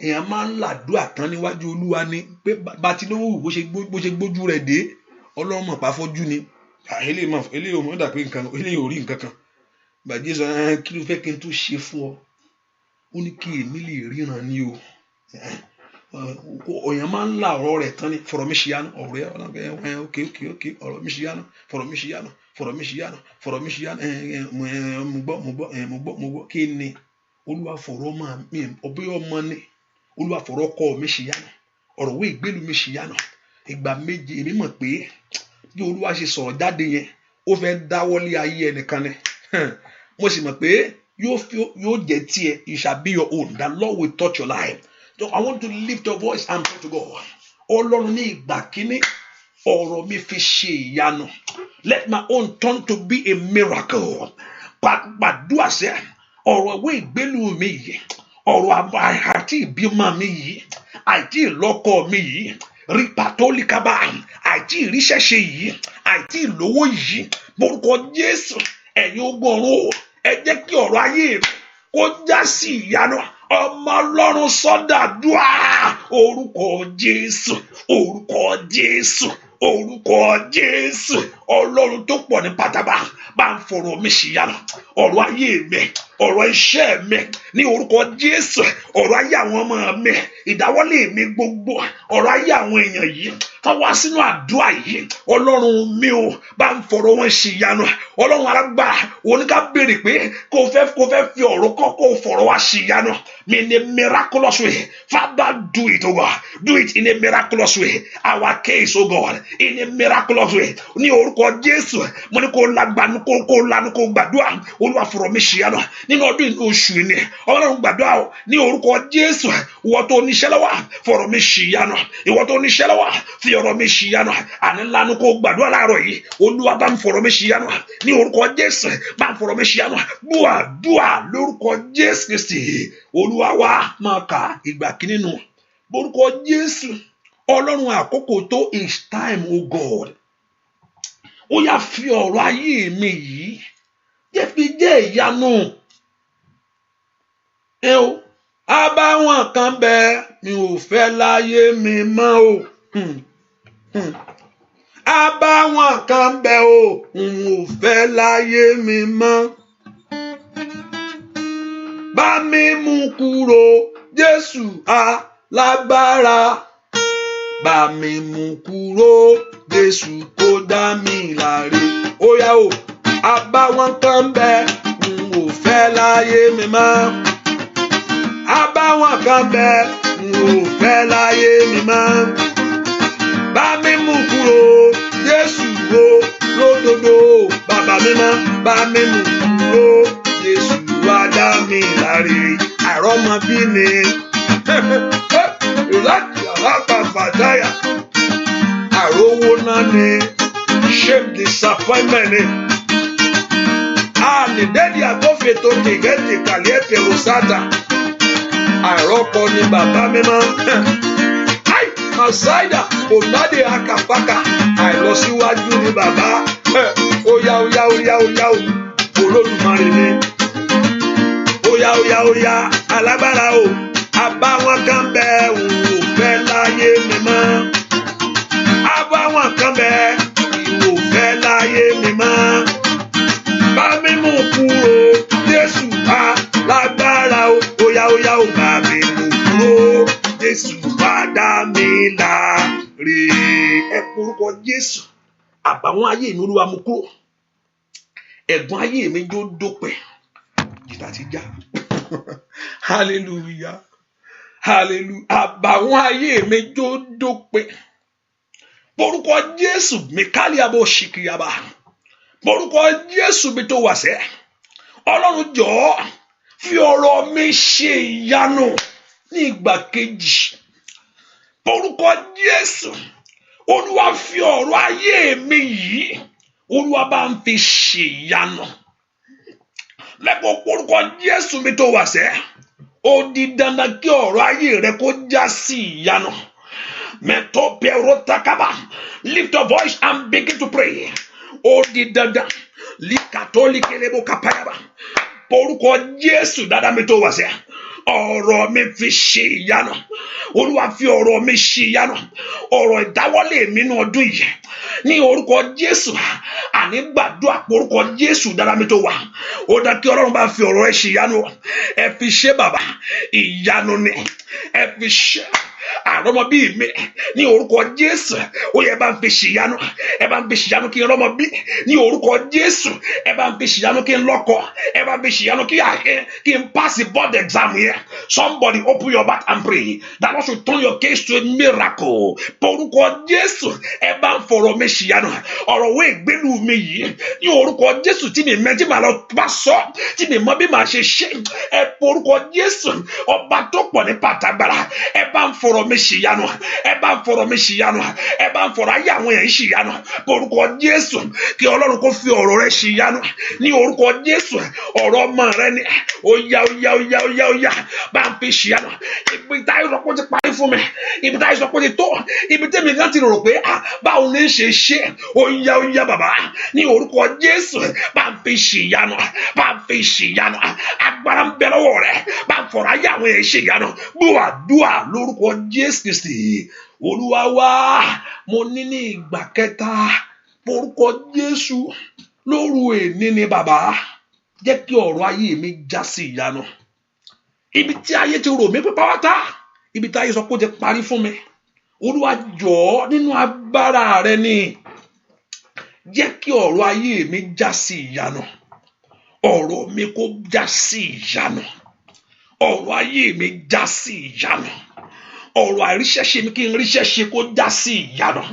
Èèyàn máa ń làdúrà tán níwájú Olúwa ni. Pé bá ti lówó bó ṣe gbójú rẹ̀ dé. Ọlọ́run mọ̀ pa fọ́jú ni. Eléyìí ò mọ̀ dà pé nǹkan eléyìí ò rí nǹkan kan. Bàjẹ́ sọ kí ló fẹ́ kí n tún ṣe fún ọ? Ó ní kí èmi lè ríran ní o. òyìn máa ń la ọ̀rọ̀ rẹ̀ tán ni fọ̀rọ̀ mi ṣìyanu ọ̀rọ̀ ẹ̀ okay ọ̀rọ̀ mi ṣìyanu fọ̀rọ̀ mi ṣìyanu fọ̀rọ̀ mi ṣìyanu fọ̀rọ̀ mi ṣìyanu mo gbọ́ kí ni Olúwa fọ̀rọ̀ máa mi ọbẹ̀ ọmọ ni Olúwa fọ̀rọ̀ ọkọ mi ṣìyanu ọ̀rọ̀ wé ìgbélu mi ṣìyanu ìgbà méje èmi mọ̀ pé bí Olúwa ṣe sọ̀rọ̀ jáde yẹn ó fẹ́ dáwọ́lé ayé ẹnìkan ni mo sì mọ̀ pé yóò jẹ́ tiẹ̀ it shall be your own. The Lord will touch your life. So I want to lift your voice and pray to God. Ọlọ́run ní ìgbà kíní ọ̀rọ̀ mi fi ṣe ìyanu. Let my own turn to be a miracle. Gbàdúrà sẹ́ ọ̀rọ̀ ìwé ìgbélu mi yìí ọ̀rọ̀ àti ìbímọ mi yìí àìtí ìlọ́kọ mi yìí rí pàtólíkàbà àìtí ìríṣẹ́ṣe yìí àìtí ìlówó yìí borúkọ Jésù ẹ̀yin ogun ọ̀run ẹ jẹ́ kí ọ̀rọ̀ ayé mi kó já sí ìyanu ọmọ Ọlọ́run sọ́dàdúà orúkọ Jésù orúkọ Jésù orúkọ Jésù Ọlọ́run tó pọ̀ ní pátábà bá ń fọ̀rọ̀ mi ṣìyanu ọ̀rọ̀ ayé mi ọ̀rọ̀ iṣẹ́ mi ní orúkọ Jésù ọ̀rọ̀ ayé àwọn ọmọ mi ìdáwọ́lé mi gbogbo ọ̀rọ̀ ayé àwọn èèyàn yìí tó wá sínú àdúrà yìí Ọlọ́run mi ò bá ń fọ̀rọ̀ wọn ṣìyanu Ọlọ́run alágbára oníká béèrè pé kó fẹ́ fi ọ̀rọ̀ kọ́ kó fọ̀rọ̀ wá ṣìyanu mi ní miraculous way Father do it oh God do it in a miraculous way our case oh God in a miraculous way ní orúkọ Jésù mo ní kó lanu kó gbàdúrà Olúwa fọ̀rọ̀ mi ṣìyanu nínú ọdún oṣù ni Ọlọ́run gbàdúrà ní orúkọ Jésù ìwọ tó níṣẹ́ lọ́wọ́ fọ̀rọ̀ mi ṣìyanu ìwọ tó níṣẹ́ lọ́wọ́ fi ọ̀rọ̀ mi ṣìyanu àní lanu kó gbàdúrà láàárọ̀ yìí Olúwa bá ń fọ̀rọ̀ mi ṣìyanu ní orúkọ Jésù bá ń fọ̀rọ̀ mi ṣìyanu dúà lórúkọ Jésù Kristi Olúwa wa máa kà ìgbà kíní nù lórúkọ Jésù Ọlọ́run àkókò tó is time oh God ó yá fi ọ̀rọ̀ ayé mi yìí jẹ́ fi jẹ́ ìyanu àbáwọn kan bẹ mi ò fẹ́ láyé mi mọ́ o àbáwọn kan bẹ o n ò fẹ́ láyé mi mọ́ bá mi mú kúrò Jésù alágbára bá mi mú kúrò Jésù kó dá mi láre ó yá o àbáwọn kan bẹ n ò fẹ́ láyé mi mọ́ àbáwọn kan bẹ n ò fẹ́ láyé mi mọ́ bá mi mú kúrò Jésù o lódodo bàbá mi mọ́ bá mi mú kúrò Jésù wá dá mi láre àrọ́mọbí ni láti àlápàpàdáyà àrówó náà ni shame disappointment ni ànídẹ́dì àgọ́fẹ̀tò tìgẹ́tì kàlẹ́tẹ̀ rosada àrọ́kọ ni bàbá mi mọ́ àṣàìdà ònádé akàpàkà àìlọsíwájú ni bàbá óyá Olódùmarè ni óyá alágbára o àbáwọn kan bẹ òun ò fẹ́ láyé mi mọ́ àbáwọn kan bẹ ìwò fẹ́ láyé mi mọ́ bá mi mú kúrò Jésù alágbára o óyá o bá mi mú kúrò Jésù wá dá mi láre ẹ porúkọ Jésù àbáwọn ayé mi Olúwa mú kúrò ẹ̀gbọ́n ayé mi jó dópin jìtá ti já hallelujah àbáwọn ayé mi jó dópin porúkọ Jésù mikali abo ṣìkìyàbá porúkọ Jésù mi tó wà sẹ́ Ọlọ́run jọ̀ọ́ fi ọ̀rọ̀ mi ṣe ìyanu ní ìgbà kejì porúkọ Jésù Olúwa fi ọ̀rọ̀ ayé mi yìí Olúwa bá ń fi ṣe ìyanu lẹ́kọ̀ọ́ porúkọ Jésù mi tó wà sẹ́ ó di dandan kí ọ̀rọ̀ ayé rẹ kó já sí ìyanu mẹ́tọ́ pẹ̀rọ takaba lift your voice and begin to pray ó di dandan likatolikelebo kapayaba porúkọ Jésù dáadáa mi tó wà sẹ́ ọ̀rọ̀ mi fi ṣe ìyanu Olúwa fi ọ̀rọ̀ mi ṣe ìyanu ọ̀rọ̀ ìdáwọ́lé mi ní ọdún yìí ní orúkọ Jésù àní gbàdúrà orúkọ Jésù dára mi tó wà ó dá kí Ọlọ́run bá fi ọ̀rọ̀ ẹ ṣe ìyanu ẹ fi ṣe bàbá ìyanu ni ẹ fi ṣe àrọ́mọ bí mi ní orúkọ Jésù ó yẹ bá ń fi ṣìyanu ẹ bá ń fi ṣìyanu kí n rọ́mọ bí ní orúkọ Jésù ẹ bá ń fi ṣìyanu kí n lọ́kọ ẹ bá ń fi ṣìyanu kí n pass the board exam here. Somebody open your mouth and pray that Lord should turn your case to a miracle. Orúkọ Jésù ẹ bá ń fọ̀rọ̀ mi ṣìyanu ọ̀rọ̀ wo ìgbélu mi yìí ní orúkọ Jésù tí mi mẹ́tí màá lọ bá sọ tí mi mọ bí màá ṣe ṣe ẹ orúkọ Jésù ọba tó pọ̀ ní pàtàgbára ẹ bá ń fọ̀rọ̀ mi ṣìyanu ẹ bá ń fọ̀rọ̀ mi ṣìyanu ẹ bá ń fọ̀rọ̀ ayé àwọn èèyàn ṣìyanu orúkọ Jésù kí Ọlọ́run kó fi ọ̀rọ̀ rẹ ṣìyanu ní orúkọ Jésù ọ̀rọ̀ ọmọ rẹ ni ó yá bá ń fi ṣìyanu ibi táyé sọ pé ó ti parí fún mi ibi táyé sọ pé ó ti tó ibi tẹ́mi kan ti rò pé báwo ni ṣe ṣe ó yá bàbá ní orúkọ Jésù bá ń fi ṣìyanu bá ń fi ṣìyanu agbára ń bẹ lọ́wọ́ rẹ bá ń fọ̀rọ̀ ayé àwọn èèyàn ṣìyanu gbọ́ àdúrà lórúkọ Jésù Kristi Olúwa wa mo ní ìgbà kẹta orúkọ Jésù lóru èní ni bàbá jẹ́ kí ọ̀rọ̀ ayé mi já sí ìyanu ibi tí ayé ti rò mí pé pátá ibi tí ayé sọ pé ó ti parí fún mi Olúwa jọ̀ọ́ nínú agbára rẹ ni jẹ́ kí ọ̀rọ̀ ayé mi já sí ìyanu ọ̀rọ̀ mi kó já sí ìyanu ọ̀rọ̀ ayé mi já sí ìyanu ọ̀rọ̀ àìríṣẹ́ṣe mi kí n ríṣẹ́ṣe kó já sí ìyanu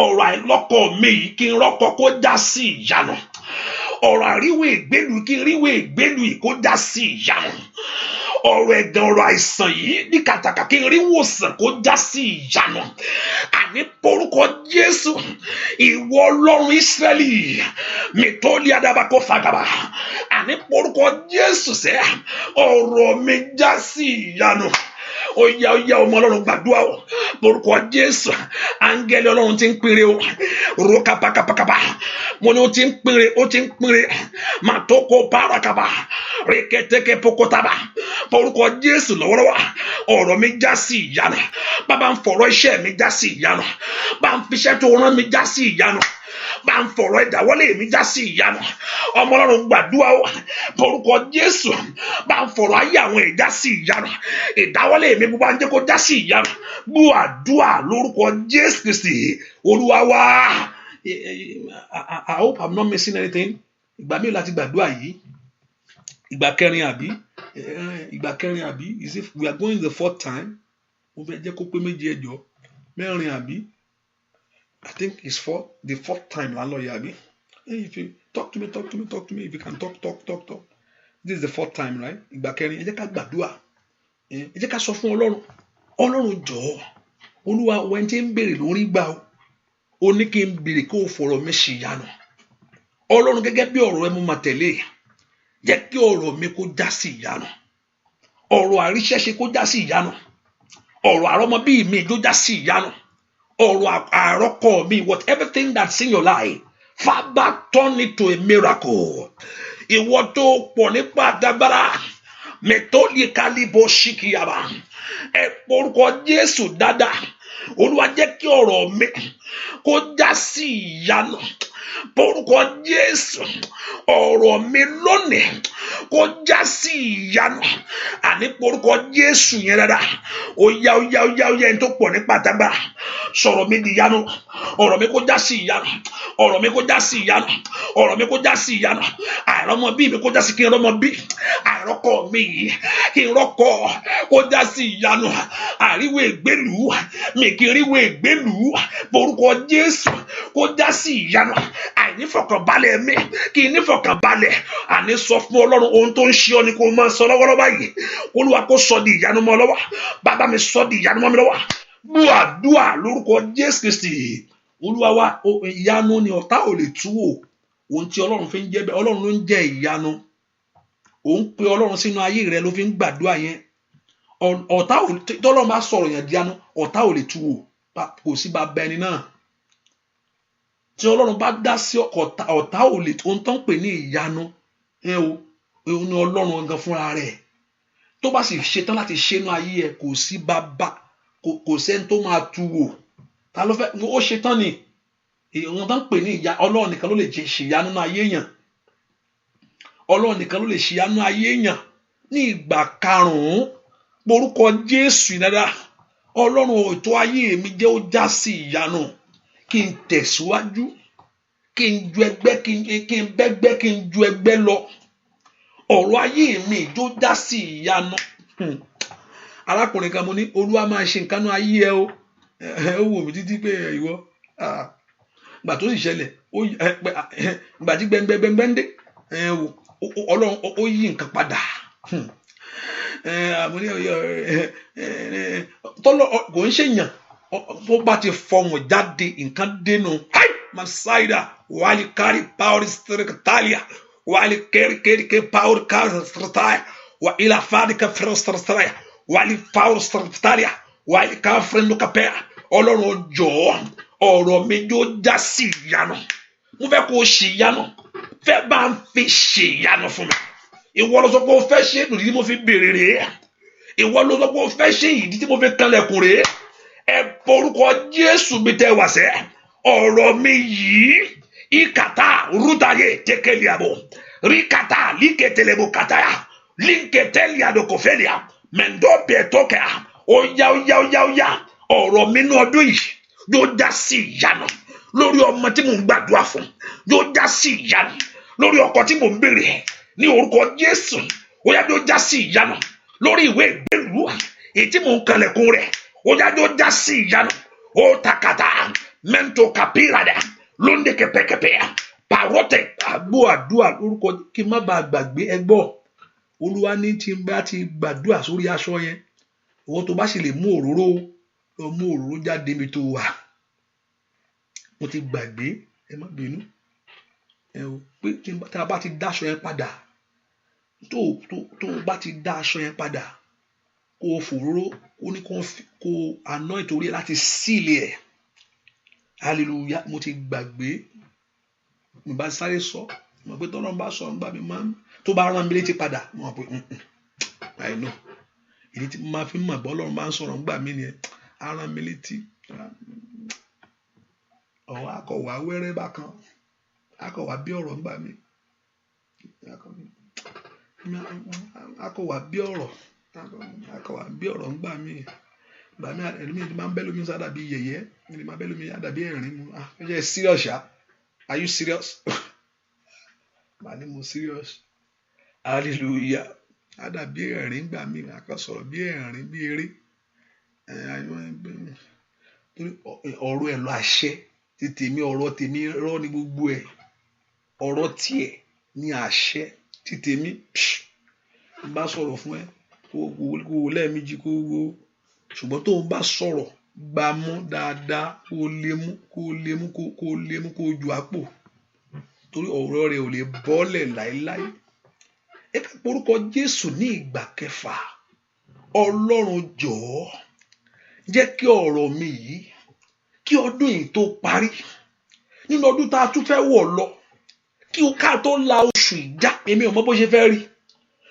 ọ̀rọ̀ àìlọ́kọ mi yìí kí n rọ́kọ kó já sí ìyanu ọ̀rọ̀ àríwé ìgbélu kí n ríwé ìgbélu yìí kó já sí ìyanu ọ̀rọ̀ ẹ̀gàn ọ̀rọ̀ àìsàn yìí ní kàtàkà kí n rí wòsàn kó já sí ìyanu àní porúkọ Jésù ìwọ Ọlọ́run Ísírẹ́lì mìtọ́lì adabakọ fagaba àní porúkọ Jésù sẹ́ ọ̀rọ̀ mi já sí ìyanu ó yá ọmọ Ọlọ́run gbàdúrà o porúkọ Jésù áńgẹ́lì Ọlọ́run ti ń péré o ro kapakapakapa mo ní ó ti ń péré màtókò parakaba reketeke pokotaba porúkọ Jésù lọ́wọ́lọ́wọ́ ọ̀rọ̀ mi já sí ìyanu bàbá ń fọ̀rọ̀ iṣẹ́ mi já sí ìyanu bá ń fiṣẹ́ tó rán mi já sí ìyanu bá ń fọ̀rọ̀ ìdáwọ́lé mi já sí ìyanu ọmọ Ọlọ́run gbàdúrà o porúkọ Jésù bá ń fọ̀rọ̀ ayé àwọn ìjà sí ìyanu ìdáwọ́lé mi bó bá ń jẹ́ kó já sí ìyanu gbọ́ àdúrà lórúkọ Jésù Kristi Olúwa wa. I hope I'm not missing anything. Ìgbà mi láti gbàdúrà yìí ìgbà kẹrin àbí is if we are going the fourth time mo fẹ́ jẹ́ kó pé méjì ẹjọ́ mẹ́rin àbí I think it's the fourth time la lọ yà bí if you talk to me if you can talk this is the fourth time right ìgbà kẹrin ẹ jẹ́ ká gbàdúrà ẹ jẹ́ ká sọ fún Ọlọ́run jọ̀ọ́ Olúwa wẹ́n tí ń béèrè lórí gbà ó ní kí n béèrè kó o fọ̀rọ̀ mi ṣìyanu Ọlọ́run gẹ́gẹ́ bí ọ̀rọ̀ ẹ mú ma tẹ̀lé jẹ́ kí ọ̀rọ̀ mi kó já sí ìyanu ọ̀rọ̀ àríṣẹ́ṣe kó já sí ìyanu ọ̀rọ̀ àrọ́mọbí mi tó já sí ìyanu ọ̀rọ̀ àrọ́kọ mi whatever thing that's in your life Father turn it to a miracle ìwọ tó pọ̀ nípa àdágbára mẹ́tọ́lì kálíbọ̀ ṣìkìyàbá ẹ porúkọ Jésù dáadáa Olúwa jẹ́ kí ọ̀rọ̀ mi kó já sí ìyanu porúkọ Jésù ọ̀rọ̀ mi lónìí kó já sí ìyanu àní porúkọ Jésù yẹn dáadáa ó yá ẹni tó pọ̀ nípa àdágbára sọ̀rọ̀ mi di ìyanu ọ̀rọ̀ mi kó já sí ìyanu ọ̀rọ̀ mi kó já sí ìyanu ọ̀rọ̀ mi kó já sí ìyanu àìrọ́mọ bí mi kó já sí kí n rọ́mọ bí àìrọ́kọ mi yìí kí n rọ́kọ kó já sí ìyanu àríwé ìgbélú mi kí n ríwé ìgbélú porúkọ Jésù kó já sí ìyanu àìnífọ̀kànbalẹ̀ mi kí n nífọ̀kànbalẹ̀ àní sọ fún Ọlọ́run ohun tó ń ṣe ọ ni kó máa sọ lọ́wọ́lọ́wọ́ báyìí Olúwa kó sọ di ìyanu mọ́ lọ́wọ́ bàbá mi sọ di ìyanu mọ́ mi lọ́wọ́ gbọ́ àdúrà lórúkọ Jésù Kristi Olúwa wa ìyanu ni ọ̀tá ò lè tú wò ohun tí Ọlọ́run fi ń jẹ́ bẹ́ẹ̀ Ọlọ́run ló ń jẹ́ ìyanu òun pe Ọlọ́run sínú ayé rẹ ló fi ń gbàdúrà yẹn ọ̀tá ò tọ́lọ́run bá sọ̀rọ̀ yẹn di ìyanu ọ̀tá ò lè tú wò kò sí bá bẹ ẹni náà tí Ọlọ́run bá dá sí ọ̀tá ò lè ohun tó ń pè ní ìyanu òun ni Ọlọ́run gan fúnra rẹ̀ tó bá sì ṣetán láti ṣẹ́nu ayé ẹ̀ kò sí bàbá kò sẹ́ni tó máa tú wò ta ló fẹ́ ó ṣetán ni ohun tó ń pè ní ìyá Ọlọ́run nìkan ló lè ṣèyanu nínú ayé èèyàn Ọlọ́run nìkan ló lè ṣèyanu nínú ayé èèyàn ní ìgbà karùn-ún porúkọ Jésù dáadáa Ọlọ́run ètò ayé mi jẹ́ ó já sí ìyanu, kí n tẹ̀síwájú, kí n ju ẹgbẹ́, kí n bẹ́gbẹ́, kí n ju ẹgbẹ́ lọ. Ọ̀rọ̀ ayé mi jó já sí ìyanu. Arákùnrin kan mo ní Olúwa máa ṣe nǹkan nínú ayé ẹ o. Ó wò mí títí pé ìwọ gbà tó sì ṣẹlẹ̀ gbà tí gbẹngbẹngbẹng dé Ọlọ́run ó yí nǹkan padà. Tọ́lọ́ kò ń ṣèyàn bó bá ti fọhùn jáde nǹkan dénú. Masaida wali kari power strictalia wali keri power strictalia wa ila fadika frustration wali power strictalia wali ka friend kapea. Ọlọ́run jọ̀ọ́ ọ̀rọ̀ mi jó já sí ìyanu. Mo fẹ́ kó ṣe ìyanu, fẹ́ bá ń fi ṣe ìyanu fún mi. Ìwọ ló sọ pé o fẹ́ ṣe ìdí tí mo fi béèrè rèé. Ìwọ ló sọ pé o fẹ́ ṣe ìdí tí mo fi kanlẹ̀kùn rèé. Ẹ porúkọ Jésù mi tẹ́ wá sẹ́. Ọ̀rọ̀ mi yìí ìkàtà rúdàyè tẹ́kẹ̀lìàbò ríkàtà líkẹtẹlẹbò kàtàyà líkẹtẹlìàdòkòfẹ́lìà mẹ́ndọ́bẹ̀ẹ́tọ́kẹ́ óyá. Ọ̀rọ̀ mi ní ọdún yìí yóò já sí ìyanu. Lórí ọmọ tí mò ń gbàdúrà fún yóò já sí ìyanu. Lórí ọkọ tí mò ń béèrè ní orúkọ Jésù ó yá yóò já sí ìyanu. Lórí ìwé ìgbélú èyí tí mò ń kanlẹ̀kùn rẹ̀ ó yá yóò já sí ìyanu. Ó takàtà mẹ́ntò kàpíràdà lóńdè kẹpẹkẹpẹ pàrọ̀tẹ̀ àgbo àdúrà lórúkọ kí n má bàa gbàgbé ẹgbọ́. Olúwa ní tí n bá ti gbàdúrà sórí aṣọ yẹn, ìwọ tó bá sì lè mú òróró lọ mú òróró jáde mi tó wà. Mo ti gbàgbé, ẹ má bínú. Pé tí a bá ti dá aṣọ yẹn padà, tó bá ti dá aṣọ yẹn padà, kó o fòróró, ó ní kó anoint nítorí láti sílẹ̀ ẹ̀. Hallelujah. Mo ti gbàgbé, mo bá sáré sọ, mo pé tọ́lọ́run bá sọ nígbà mi máa ń tó bá rán mi létí padà, mo pé I know. Ìdí tí mo máa fi mọ̀ bọ́ Ọlọ́run bá ń sọ̀rọ̀ nígbà mí nìyẹn. Á rán mi létí. Ọ̀wọ́ akọ̀wà wẹ́rẹ́ bákan, akọ̀wà bí ọ̀rọ̀ nígbà mí. Akọ̀wà bí ọ̀rọ̀ nígbà mí. Ìgbà mí ẹlòmíì máa ń bẹ́ lómi sá dàbí yẹ̀yẹ́, ẹni máa bẹ́ lómi dàbí ẹ̀rín mu. Ẹ serious ṣá? Are you serious? Màá ní mo serious. Hallelujah. Á dàbí ẹ̀rín gbà mí, akọ̀sọ̀rọ̀ bí ẹ̀rín bí eré. Ọ̀rọ̀ ẹ̀ lọ àṣẹ ti tèmi, ọ̀rọ̀ tèmi rọ́ ní gbogbo ẹ̀. Ọ̀rọ̀ tiẹ̀ ní àṣẹ ti tèmi. Bá sọ̀rọ̀ fún ẹ kó wo lẹ́ẹ̀mejì kó wo, ṣùgbọ́n tó ń bá sọ̀rọ̀ gbà mú dáadáa kó lé mú kó ju àpò, torí ọ̀rọ̀ rẹ̀ ò lè bọ́lẹ̀ láéláé. Ẹ ká porúkọ Jésù ní ìgbà kẹfà. Ọlọ́run jọ̀ọ́ jẹ́ kí ọ̀rọ̀ mi yìí kí ọdún yìí tó parí, nínú ọdún tá a tún fẹ́ wọ̀ lọ, kí o ká tó la oṣù ìjà. Èmi ò mọ bó ṣe fẹ́ rí,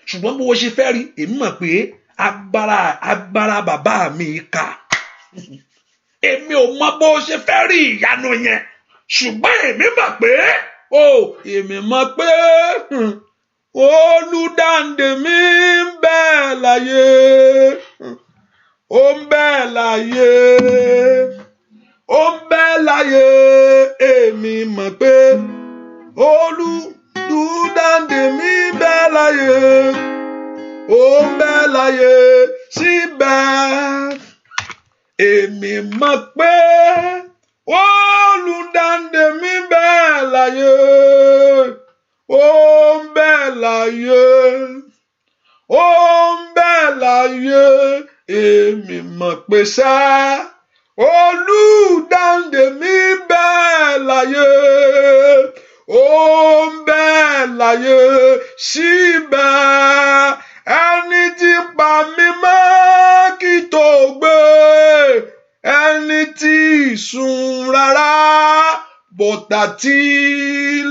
ṣùgbọ́n bó ṣe fẹ́ rí èmi mọ̀ pé agbára bàbá mi ká. Èmi ò mọ bó ṣe fẹ́ rí ìyanu yẹn, ṣùgbọ́n èmi mọ̀ pé olùdáǹdè mi ń bẹ láyé, ó ń bẹ láyé, ó ń bẹ láyé. Èmi mọ̀ pé olùdáǹdè mi ń bẹ láyé, ó ń bẹ láyé síbẹ̀. Èmi mọ̀ pé olùdáǹdè mi ń bẹ láyé, ó ń bẹ láyé, ó ń bẹ láyé. Èmi mọ̀ pé sá olùdáǹdè mi ń bẹ láyé, ó ń bẹ láyé síbẹ̀. Ẹni tí pa mí mọ́ kí tó gbé, ẹni tí sùn rárá bọ̀tà tí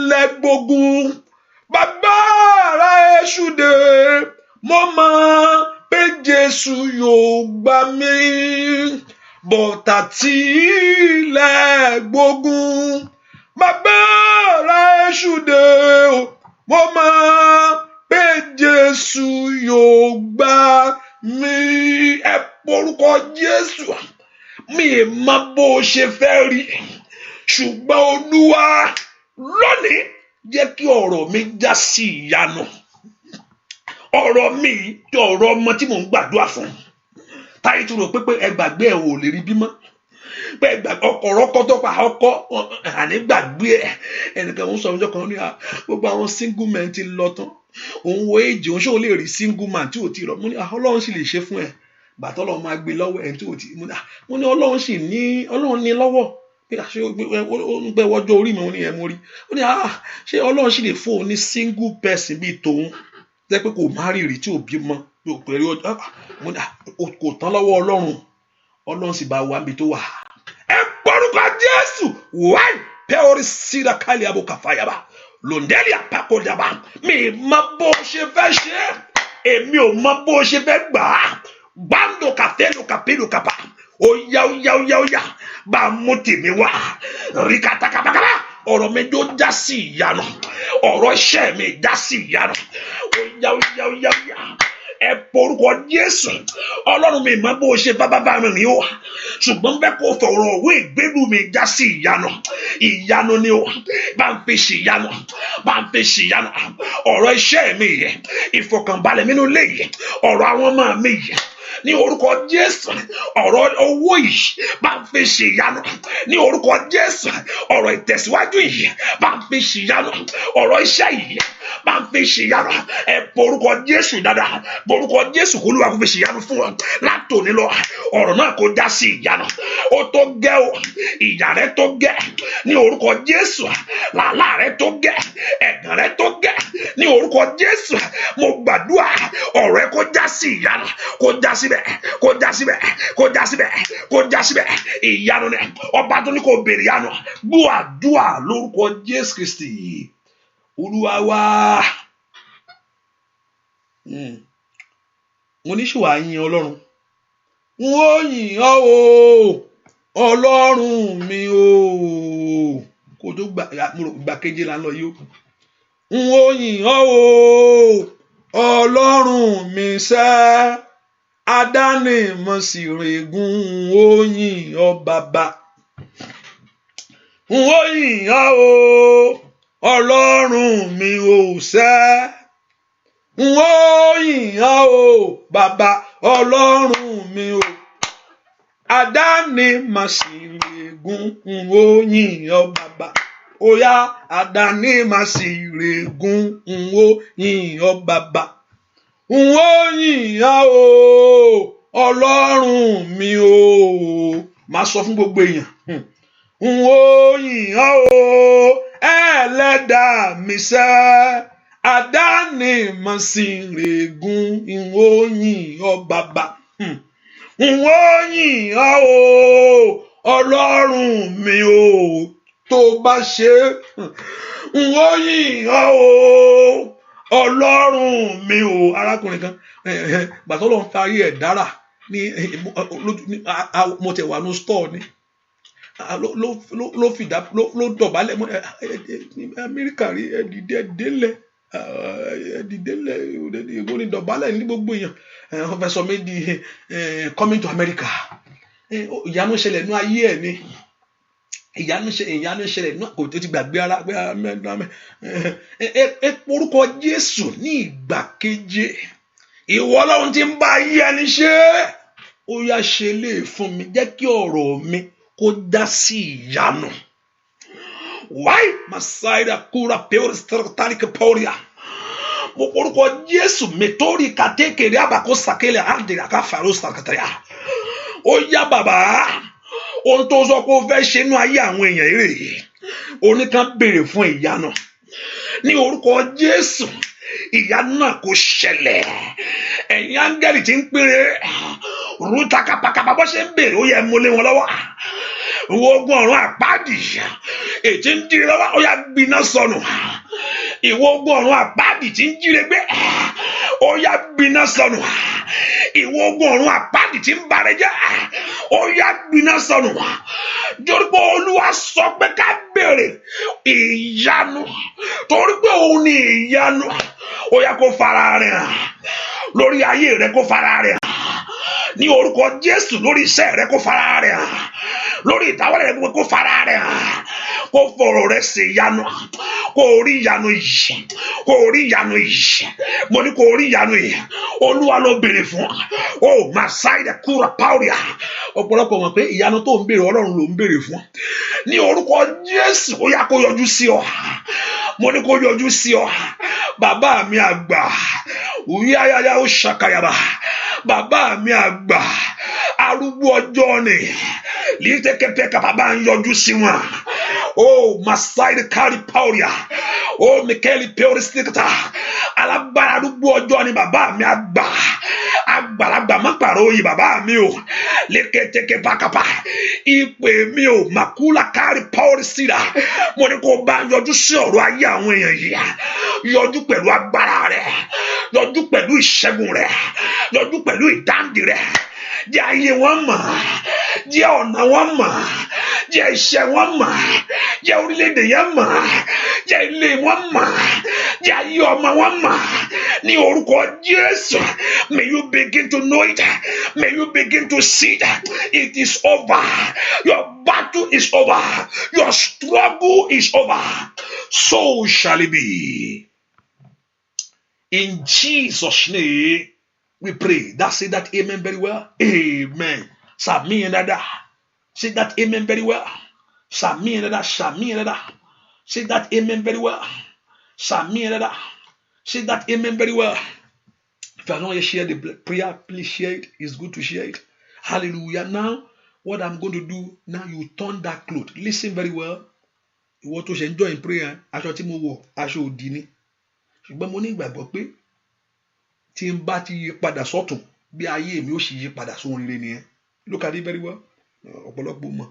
lẹ́gbógun. Bàbá ara èṣù dé, mo mọ̀ pé Jésù yóò gbà mí. Bọ̀tà tí lẹ́gbógun. Bàbá ara èṣù dé, mo mọ̀ pé Jésù yóò gbà mi ẹ porúkọ Jésù mi mọ bó ṣe fẹ́ rí ṣùgbọ́n Olúwa lónìí jẹ́ kí ọ̀rọ̀ mi já sí ìyanu. Ọ̀rọ̀ mi tí ọ̀rọ̀ ọmọ tí mò ń gbàdúrà fún táyé tó rò pé ẹ gbàgbé ẹ ò lè rí bímọ pé ọkọ̀rọ̀ tó pa ọkọ àní gbàgbé ẹ ẹnìkan ń sọ ọjọ́ kan ní gbogbo àwọn single men ti lọ tán òun wo èjì òun ṣé o lè rí single man tí ò ti rọ mo ní Ọlọ́run sì lè ṣe fún ẹ bàtọ́ Ọlọ́run máa gbé lọ́wọ́ ẹ tí ò ti mo ní Ọlọ́run sì ní Ọlọ́run ní lọ́wọ́ pé àṣẹ ó ń gbẹ wọ́jọ́ orí mi ó ní ẹ mo rí ó ní ṣé Ọlọ́run sì lè fún òun ní single person bíi tòun jẹ́ pé kò má rírì tí ò bímọ pẹ̀lú ọjọ́ kò tán lọ́wọ́ Ọlọ́run sì bá wà níbi tó wà. Ẹ gbórúkọ Jésù wáì pẹ́ọ́rì síra kálí abúkà fàyàbà lòndẹ́lì àpapọ̀dàbà mi mọ bó ṣe fẹ́ ṣe èmi ò mọ bó ṣe fẹ́ gbà á gbàǹdò kàfẹ́lù kàpẹ́lù kàpà ó yá bá a mú tèmi wá rí kàtàkàtàkàtà ọ̀rọ̀ mi tó já sí ìyanu ọ̀rọ̀ iṣẹ́ mi já sí ìyanu ó yá ẹ porúkọ Jésù Ọlọ́run mi mọ bó ṣe bá mi rìn o ṣùgbọ́n bẹ́ẹ̀ kó fọ̀rọ̀ òwe ìgbélú mi já sí ìyanu ni o bá ń fi ṣe ìyanu ọ̀rọ̀ iṣẹ́ mi yẹ ìfọkànbalẹ̀ mi nínú ilé yẹ ọ̀rọ̀ àwọn ọmọ mi yẹ ní orúkọ Jésù ọ̀rọ̀ owó yìí bá ń fi ṣe ìyanu ní orúkọ Jésù ọ̀rọ̀ ìtẹ̀síwájú yìí bá ń fi ṣe ìyanu ọ̀rọ̀ iṣẹ́ yìí bá ń fi ṣe ìyanu ẹ porúkọ Jésù dáadáa porúkọ Jésù kó Olúwa kó fi ṣe ìyanu fún ọ látòní lọ ọ̀rọ̀ náà kó já sí ìyanu ó tó gẹ́ o ìyà rẹ tó gẹ́ ní orúkọ Jésù làálà rẹ tó gẹ́ ẹ̀gàn rẹ tó gẹ́ ní orúkọ Jésù mo gbàdúrà ọ̀rọ̀ ẹ kó já sí ìyanu kó já síbẹ̀ ìyanu ni ọba tó ní kò béèrè ìyanu gbọ́ àdúrà lórúkọ Jésù Kristi Olúwa wa. Mo ní ṣùwà yìn Ọlọ́run n ó yìn ọ́ o Ọlọ́run mi o kò tó gbà keje là ń lọ yìí o n ó yìn ọ́ o Ọlọ́run mi sẹ́ adáni mọ̀ sí regun n ó yìn ọ́ bàbá n ó yìn ọ́ o Ọlọ́run mi ò sẹ́ n ó yìn ọ́ o bàbá Ọlọ́run mi o adáni mọ̀ sí regun n ó yìn ọ́ bàbá oya adáni mọ̀ sí regun n ó yìn ọ́ bàbá n ó yìn ọ́ o Ọlọ́run mi o máa sọ fún gbogbo èèyàn n ó yìn ọ́ o Ẹlẹ́dàá mi sẹ́ adáni mọ̀ sí regun n ó yìn ọ́ bàbá n ó yìn ọ́ o Ọlọ́run mi o tó bá ṣe n ó yìn ọ́ o Ọlọ́run mi o. Arákùnrin kan gbàtọ́ lọ́n fi ayé ẹ̀ dára ní mo tẹ̀ wà ní stọ́ọ̀ ni ló fìdá ló dọ̀bálẹ̀ mọ́ Amẹ́ríkà rí ẹ̀dìdẹ́lẹ̀ ìwọ ni dọ̀bálẹ̀ ní gbogbo èèyàn wọ́n fẹ́ sọ mí di coming to America ìyanu ṣẹlẹ̀ ní ayé ẹ̀ ni ìyanu ṣẹlẹ̀ ní kò tó ti gbàgbé ara pé ẹ porúkọ Jésù ní ìgbà keje ìwọ Ọlọ́run tí ń bá ayé ẹni ṣe ó yá ṣe lè fún mi jẹ́ kí ọ̀rọ̀ mi kó dá sí ìyanu. Why masaida kura peor startarik pauria mo porúkọ Jésù metori katekere abako sakele ande aka faro starkataya ó yá bàbá ohun tó sọ pé ó fẹ́ ṣe nínú ayé àwọn èèyàn eré oníkan béèrè fún ìyanu ní orúkọ Jésù ìyanu náà kò ṣẹlẹ̀ ẹ̀yin áńgẹ́lì tí ń péré rútakapakapa bó ṣe ń béèrè ó yẹ mú lé wọn lọ́wọ́ ìwọ ogun ọ̀run àpáàdì ètí ń jíire lọ́wọ́ ó yá gbiná sọnù ìwọ ogun ọ̀run àpáàdì tí ń jíire gbé ó yá gbiná sọnù ìwọ ogun ọ̀run àpáàdì tí ń bare jẹ́ ó yá gbiná sọnù torí pé Olúwa sọ pé ká béèrè ìyanu torí pé òun ni ìyanu ó yá kó fara rẹ̀ hàn lórí ayé rẹ̀ kó fara rẹ̀ hàn ní orúkọ Jésù lórí iṣẹ́ rẹ kó fara rẹ̀ hàn, lórí ìdáwọ́lẹ̀ rẹ kó fara rẹ̀ hàn, kó fọ̀rọ̀ rẹ ṣe ìyanu, kó rí ìyanu yìí, kó rí ìyanu yìí, mo ní kó rí ìyanu yìí. Olúwa ló béèrè fún ọ Masaida kúra pauria. Ọ̀pọ̀lọpọ̀ mọ̀ pé ìyanu tó ń béèrè Ọlọ́run ló ń béèrè fún. Ní orúkọ Jésù ó yá kó yọjú sí ọ, mo ní kó yọjú sí ọ. Bàbá mi àgbà uyayaya ó ṣàkàyàbà, bàbá mi àgbà arúgbó ọjọ́ ni lítẹkẹtẹkẹ bàbá ń yọjú sí wọn. Masaida kari pauria, Mikeli Peuristikata, alágbára arúgbó ọjọ́ ni bàbá mi àgbà, àgbàlagbà má pàrọ̀ yìí bàbá mi o, léketeke bákàpá, ìpè mi o, Makula Kari Paurisida, mo ní kó bá yọjú sí ọ̀rọ̀ ayé àwọn èèyàn yìí, yọjú pẹ̀lú agbára rẹ̀, yọjú pẹ̀lú ìṣẹ́gun rẹ̀, yọjú pẹ̀lú ìdáǹdè rẹ̀, jẹ́ ayé wọn mọ̀, jẹ́ ọ̀nà wọn mọ̀, jẹ́ iṣẹ́ wọn mọ̀, jẹ́ orílẹ̀-èdè yẹn mọ̀, jẹ́ ilé wọn mọ̀, jẹ́ ayé ọmọ wọn mọ̀. Ní orúkọ Jésù, may you begin to know it, may you begin to see that it is over, your battle is over, your struggle is over. So shall it be. In Jesus' name we pray. That say that amen very well. Amen. Sami and that. Say that amen very well. Sami and that. Sami and that. Say that amen very well. Sami and that. Say that amen very well. If you don't share the prayer, please share it. It's good to share it. Hallelujah. Now, what I'm going to do, now you turn that cloth. Listen very well. You want to enjoy in prayer. Aṣọ tí mo wọ̀, aṣọ òdì ni. Ṣùgbọ́n mo ní ìgbàgbọ́ pé tí n bá ti yí padà sọ́tún bí ayé mi ó sì yí padà sóhun rere nìyẹn. Look at it very well. Ọ̀pọ̀lọpọ̀ mọ̀.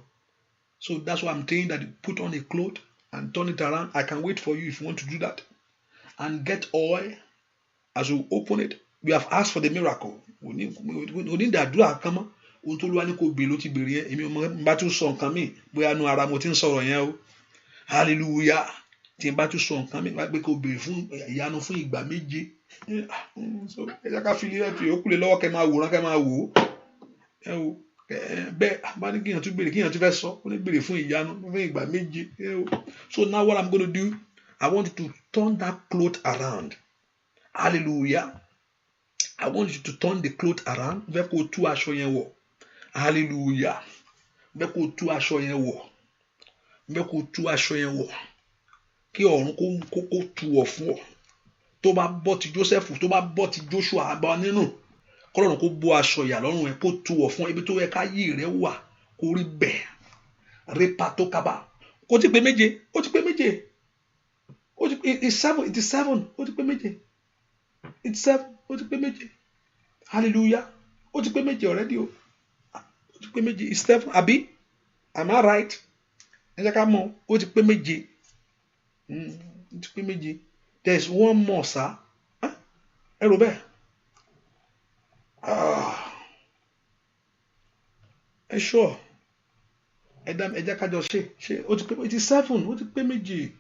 So that's why I'm saying that you put on a cloth and turn it around. I can wait for you if you want to do that. And get oil as you open it. We have asked for the miracle. We need àdúrà kan mọ́. Ohun tó lúwa ní kò gbé ló ti bèrè yẹn. Èmi ò bá tún sọ nǹkan mi bóyá nu ara mo ti ń sọ̀rọ̀ yẹn o. Hallelujah. Tí n bá tún sọ nǹkan mi wá pé kò béèrè fún ìyanu fún ìgbà méje. So ẹ jẹ́ ká fi ilé ẹ̀fì ó kúlẹ̀ lọ́wọ́ kẹ́ máa wòran kẹ́ máa wò ó. Bẹ́ẹ̀ bá ní kíyàn tún béèrè kíyàn tún fẹ́ sọ ó ní béèrè fún ìyanu fún ìgbà méje. So now what I'm going to do, I want you to turn that cloth around. Hallelujah. I want you to turn the cloth around. Bẹ́ẹ̀ kó tú aṣọ yẹn wọ̀. Hallelujah. Bẹ́ẹ̀ kó tú aṣọ yẹn wọ̀. Bẹ́ẹ̀ kó tú aṣọ yẹn wọ̀. Kí ọ̀run kó tú wọ̀ fún ọ. Tó bá bọ́ ti Joseph, tó bá bọ́ ti Joshua àbá nínú. Kọ́lọ́run kó bọ́ aṣọ ìyà lọ́rùn ẹ̀ kó tú wọ̀ fún ibi tó yẹ ká yí rẹ̀ wà kó rí bẹ́ẹ̀. Répa tó kaba. Kó ti pé méje. Ó ti pé méje. It's 7. It is 7. Ó ti pé méje. It's 7. Ó ti pé méje. Hallelujah. Ó ti pé méje already o. Ó ti pé méje. It's 7. Àbí? Am I right? Ẹ jẹ́ ká mọ̀. Ó ti pé méje. Ó ti pé méje. There's one more, sir. Ẹ rò bẹ́ẹ̀. Ẹ sure. Ẹ jẹ́ ká jọ ṣe. Ó ti pé. It is 7. Ó ti pé méje.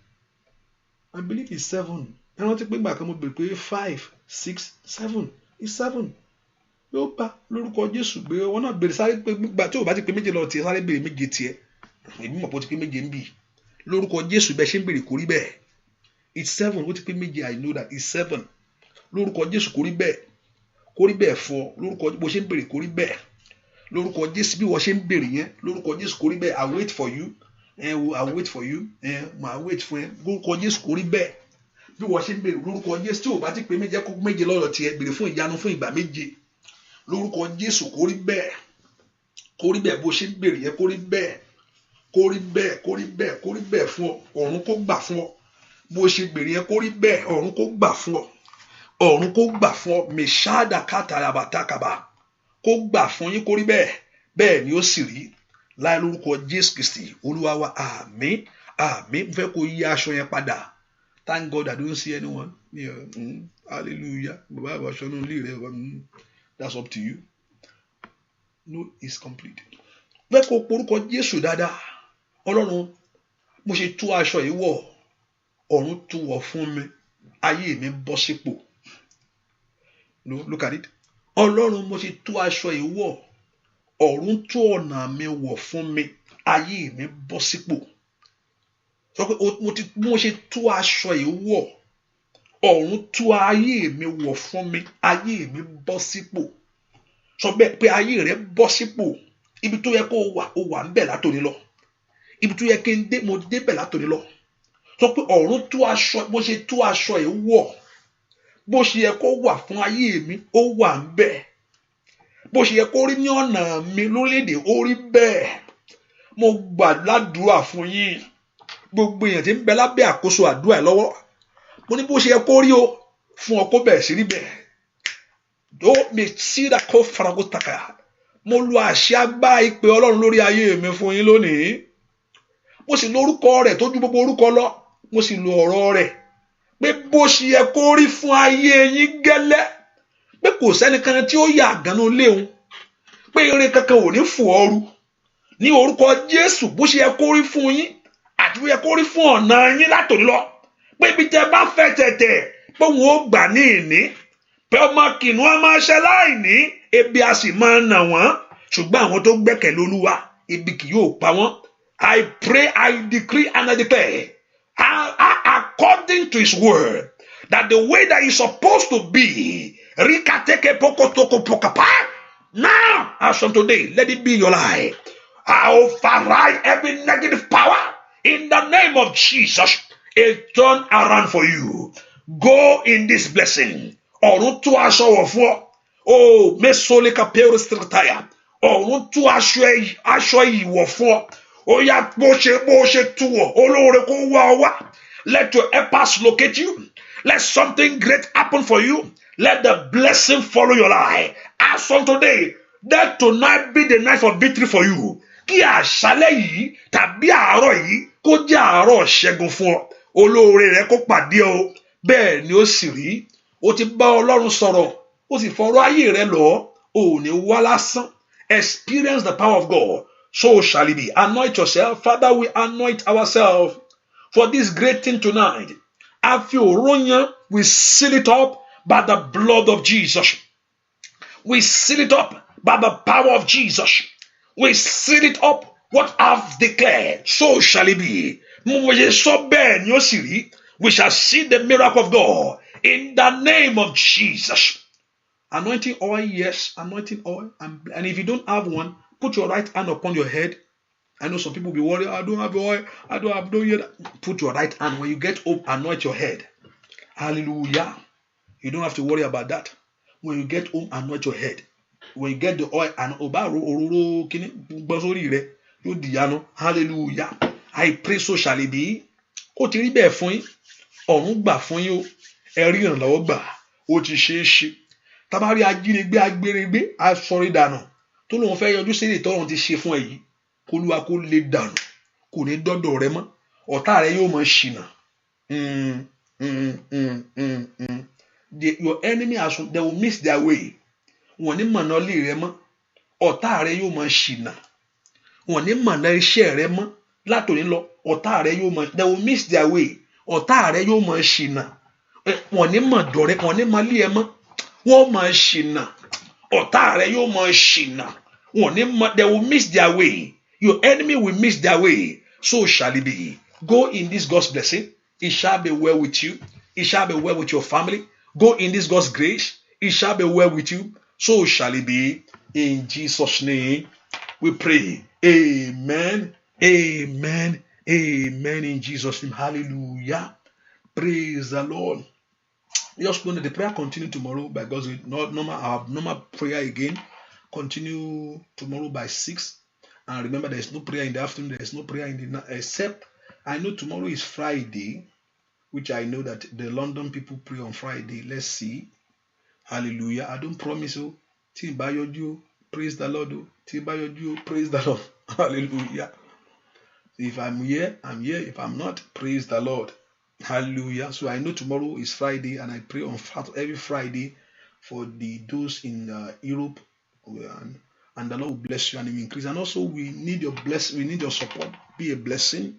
I believe it's 7. Ẹ rántí pé ìgbà kan mo bèrè pé 5, 6, 7. It's 7. Yóò bá lórúkọ Jésù gbé wọn náà bèrè sáré pé gbà tí ò bá ti pé méje lọ tiẹ̀ sáré bèrè méje tiẹ̀. Èmi mọ̀ pé ó ti pé méje ń bì. Lórúkọ Jésù bẹ́ẹ̀ ṣe ń bèrè kò rí bẹ́ẹ̀. It's 7. Ó ti pé méje. I know that it's 7. Lórúkọ Jésù kò rí bẹ́ẹ̀. Kò rí bẹ́ẹ̀ fọ́. Lórúkọ bó ṣe ń bèrè kò rí bẹ́ẹ̀. Lórúkọ Jésù bí wọ́n ṣe ń bèrè yẹn. Lórúkọ Jésù kò rí bẹ́ẹ̀. I wait for you. I wait for you. I wait for you. Lórúkọ Jésù kò rí bẹ́ẹ̀. Bí wọ́n ṣe ń bèrè lórúkọ Jésù tí ò bá ti pé méje kó méje lọ́dọ̀ tiẹ̀ bèrè fún ìyanu fún ìgbà méje. Lórúkọ Jésù kò rí bẹ́ẹ̀. Kò rí bẹ́ẹ̀ bó ṣe ń bèrè yẹn kò rí bẹ́ẹ̀. Kò rí bẹ́ẹ̀. Kò rí bẹ́ẹ̀. Kò rí bẹ́ẹ̀ fún ọ. Ọ̀run kó gbà fún ọ. Bó ṣe bèrè yẹn kò rí bẹ́ẹ̀. Ọ̀run kó gbà fún ọ. Ọ̀run kó gbà fún ọ. Meshada katarabatakaba. Kó gbà fún yín kò rí bẹ́ẹ̀. Bẹ́ẹ̀ ni ó sì rí. Láì lórúkọ Jésù Kristi Olúwa wa àmín. Àmín. Mo fẹ́ kó yí aṣọ yẹn padà. Thank God I don't see anyone. Yeah. Hallelujah. Bàbá àbáṣọ náà lè rẹ̀ that's up to you. No, it's complete. Fẹ́ kó porúkọ Jésù dáadáa. Ọlọ́run mo ṣe tú aṣọ yìí wọ̀. Ọ̀run tú wọ̀ fún mi. Ayé mi bọ́ sípò. No, look at it. Ọlọ́run mo ṣe tú aṣọ ìwọ̀, ọ̀run tú ọ̀nà mi wọ̀ fún mi, ayé mi bọ́ sípò. Sọ pé mo ṣe tú aṣọ ìwọ̀, ọ̀run tú ayé mi wọ̀ fún mi, ayé mi bọ́ sípò. Sọ bẹ́ẹ̀ pé ayé rẹ bọ́ sípò. Ibi tó yẹ kó wà ń bẹ̀ látòní lọ. Ibi tó yẹ kí n dé, mo débẹ̀ látòní lọ. Sọ pé ọ̀run tú aṣọ, bó ṣe tú aṣọ ìwọ̀, bó ṣe yẹ kó wà fún ayé mi, ó wà ń bẹ̀. Bó ṣe yẹ kó rí ní ọ̀nà mi lórílẹ̀-èdè, ó rí bẹ́ẹ̀. Mo gbàdúrà fún yín, gbogbo èèyàn tí ń bẹ lábẹ́ àkóso àdúrà lọ́wọ́. Mo ní bó ṣe yẹ kó rí o fún ọ kó bẹ̀rẹ̀ sí rí bẹ́ẹ̀. Ó mi sí ra kó farago taka. Mo lu àṣẹ agbára ìpè Ọlọ́run lórí ayé mi fún yín lónìí. Mo sì lo orúkọ rẹ̀ tó ju gbogbo orúkọ lọ. Mo sì lo ọ̀rọ̀ rẹ̀ pé bó ṣe yẹ kó rí fún ayé yín gẹ́lẹ́. Pé kò sẹ́nìkan tí ó yà àgànnà léhun. Pé eré kankan ò ní fò ooru. Ní orúkọ Jésù bó ṣe yẹ kó rí fún yín àti bó yẹ kó rí fún ọ̀nà yín látòní lọ. Pé ibi tẹ́ bá fẹ́ tẹ̀tẹ̀ pé wọn ó gbà ní ìní. Pé ọmọ kìnnìún á máa ṣe láìní, ebi a sì máa nà wọ́n. Ṣùgbọ́n àwọn tó gbẹ́kẹ̀lé Olúwa, ebi kì yóò pa wọ́n. I pray, I decree and I declare, according to his word, that the way that is supposed to be, now, as from today, let it be your life. I override every negative power in the name of Jesus. A turn around for you. Go in this blessing. Ọ̀run tú aṣọ wọ̀ fún ọ. Oh, mesolika peristritaya. Ọ̀run tú aṣọ ìwọ̀ fún ọ. Ó yá bó ṣe tú wọ̀, olóore kó wá ọ wá. Let your helpers locate you. Let something great happen for you. Let the blessing follow your life. As from today, let tonight be the night of victory for you. Kí àṣálẹ́ yìí tàbí àárọ̀ yìí kó jẹ́ àárọ̀ ṣẹ́gun fún ọ. Olóore rẹ kó pàdé ọ. Bẹ́ẹ̀ ni ó sì rí. Ó ti bá Ọlọ́run sọ̀rọ̀. Ó sì fọ̀rọ̀ ayé rẹ lọ̀. Ò ní wá lásán. Experience the power of God. So shall it be. Anoint yourself. Father, we anoint ourselves for this great thing tonight. We seal it up by the blood of Jesus. We seal it up by the power of Jesus. We seal it up. What I've declared, so shall it be. We shall see the miracle of God in the name of Jesus. Anointing oil, yes, anointing oil. And if you don't have one, put your right hand upon your head. I know some people will be worried, I don't have oil, I don't have no. Put your right hand. When you get up, anoint your head. Hallelujah. You don't have to worry about that. When you get home, anoint your head. When you get the oil, and hallelujah. I pray so shall it be. Ó ti rí bẹ́ẹ̀ fún yín. Ọ̀run gbà fún yín o. Ẹ rí ìrànlọ́wọ́ gbà. Ó ti ṣe é ṣe. Tá bá rí ajínigbé agbérégbé asọ̀rí dànù tó lóun fẹ́ yọjú sí ìtọ́run ti ṣe fún ẹ yìí. K'Olúwa kó lè dànù. Kò ní dọ́dọ̀ rẹ mọ́. Ọ̀tá rẹ yóò máa ṣìnà. Your enemy they will miss their way. Wọ́n ní mọ̀nà lé rẹ mọ́. Ọ̀tá rẹ yóò máa ṣìnà. Wọ́n ní mọ̀nà iṣẹ́ rẹ mọ́. Látòní lọ, ọ̀tá rẹ yóò máa, they will miss their way. Ọ̀tá rẹ yóò máa ṣìnà. Wọ́n ní mọ̀ dọ̀rẹ́, wọ́n ní mọ̀ lé ẹ mọ́. Wọ́n máa ṣìnà. Ọ̀tá rẹ yóò máa ṣìnà. Wọ́n ní mọ̀, they will miss their way. Your enemy will miss their way. So shall it be. Go in this God's blessing. It shall be well with you. It shall be well with your family. Go in this God's grace. It shall be well with you. So shall it be. In Jesus' name we pray. Amen. Amen. Amen. In Jesus' name. Hallelujah. Praise the Lord. Just know that the prayer continue tomorrow by God's will. Our normal prayer again. Continue tomorrow by 6. And remember, there is no prayer in the afternoon. There is no prayer in the night. Except I know tomorrow is Friday, which I know that the London people pray on Friday. Let's see. Hallelujah. I don't promise you. Praise the Lord. Praise the Lord. Hallelujah. If I'm here, I'm here. If I'm not, praise the Lord. Hallelujah. So I know tomorrow is Friday, and I pray on every Friday for those in Europe, and the Lord will bless you and increase. And also, we need your blessing. We need your support. Be a blessing.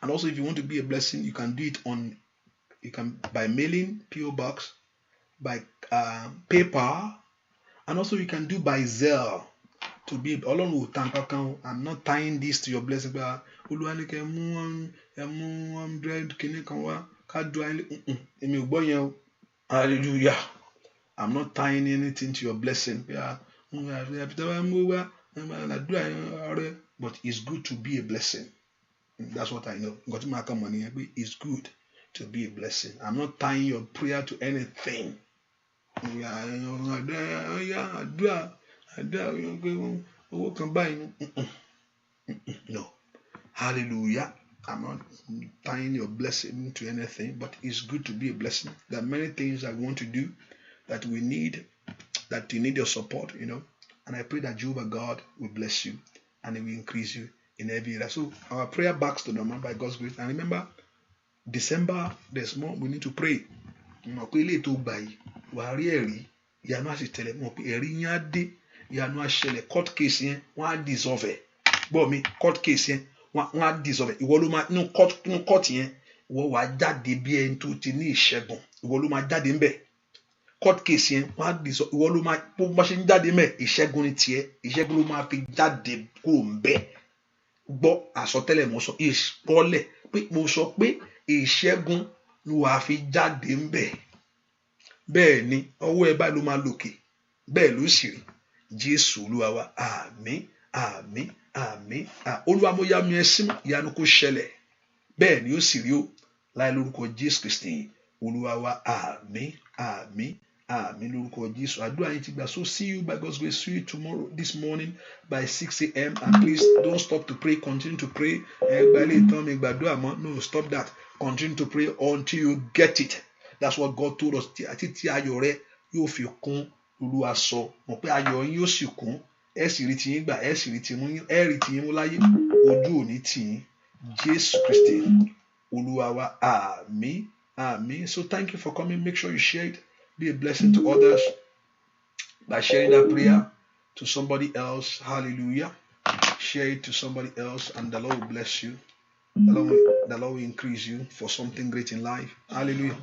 And also, if you want to be a blessing, you can do it by mailing, PO Box, by PayPal, And also you can do by zeal to be Ọlọ́run ò tàn kankan. I'm not tying this to your blessing. But Olúwa ní kẹ́ mú 100 kìíní kan wá ká do ayé. Èmi ò gbọ́ yẹn o. Hallelujah. I'm not tying anything to your blessing. But it's good to be a blessing. That's what I know. It's good to be a blessing. I'm not tying your prayer to anything. No. Hallelujah. I'm not tying your blessing to anything, but it's good to be a blessing. There are many things I want to do that we need, that you need your support, and I pray that Jehovah God will bless you and He will increase you in every area. So our prayer backs to normal by God's grace. And remember, December, there's more we need to pray. Court case yẹn wọ́n á dissolve gbọ́ mi court case yẹn wọ́n á dissolve ìwọ ló máa nínú court yẹn ìwọ wàá jáde bí ẹni tó ti ní ìṣẹ́gun ìwọ ló máa jáde ńbẹ̀ court case yẹn wọ́n á dissolve ìwọ ló máa bó bá ṣe ń jáde ńbẹ̀ ìṣẹ́gun ní tiẹ̀ ìṣẹ́gun ló máa fi jáde kúrò ńbẹ̀ gbọ́ àsọtẹ́lẹ̀ mo sọ ìpọ́lẹ̀ pé mo sọ pé ìṣẹ́gun ló wàá fi jáde ńbẹ̀ bẹ́ẹ̀ ni ọwọ́ ẹ báyìí ló máa lòkè bẹ́ẹ̀ ló sì rí Jésù Olúwa wa àmín àmín àmín Olúwa mo yá mi ẹsìn ìyanu kó ṣẹlẹ̀ bẹ́ẹ̀ ni ó sì rí o láì lórúkọ Jésù Kristi Olúwa wa àmín àmín àmín lórúkọ Jésù àdúrà yín ti gbà. So see you by God's grace. See you tomorrow this morning by 6 a.m. and please don't stop to pray. Continue to pray. No, stop that. Continue to pray until you get it. That's what God told us. Títí ayọ̀ rẹ yóò fi kún Olúwa sọ mọ̀ pé ayọ̀ yín yóò sì kún ẹ sì rí tiyín gbà ẹ sì rí tiyín mú láyé ojú òní tiyín Jésù Kristi Olúwa wa àmín àmín. So thank you for coming. Make sure you share it. Be a blessing to others by sharing that prayer to somebody else. Hallelujah. Share it to somebody else and the Lord will bless you. The Lord will increase you for something great in life. Hallelujah.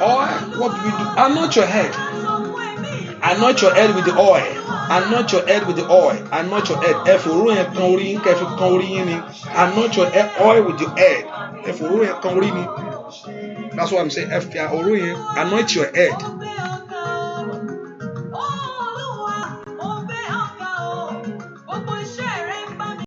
Oil, what do we do? Anoint your head. Anoint your head with the oil. Anoint your head with the oil. Anoint your head. Anoint your head oil with your head. That's what I'm saying. Anoint your head.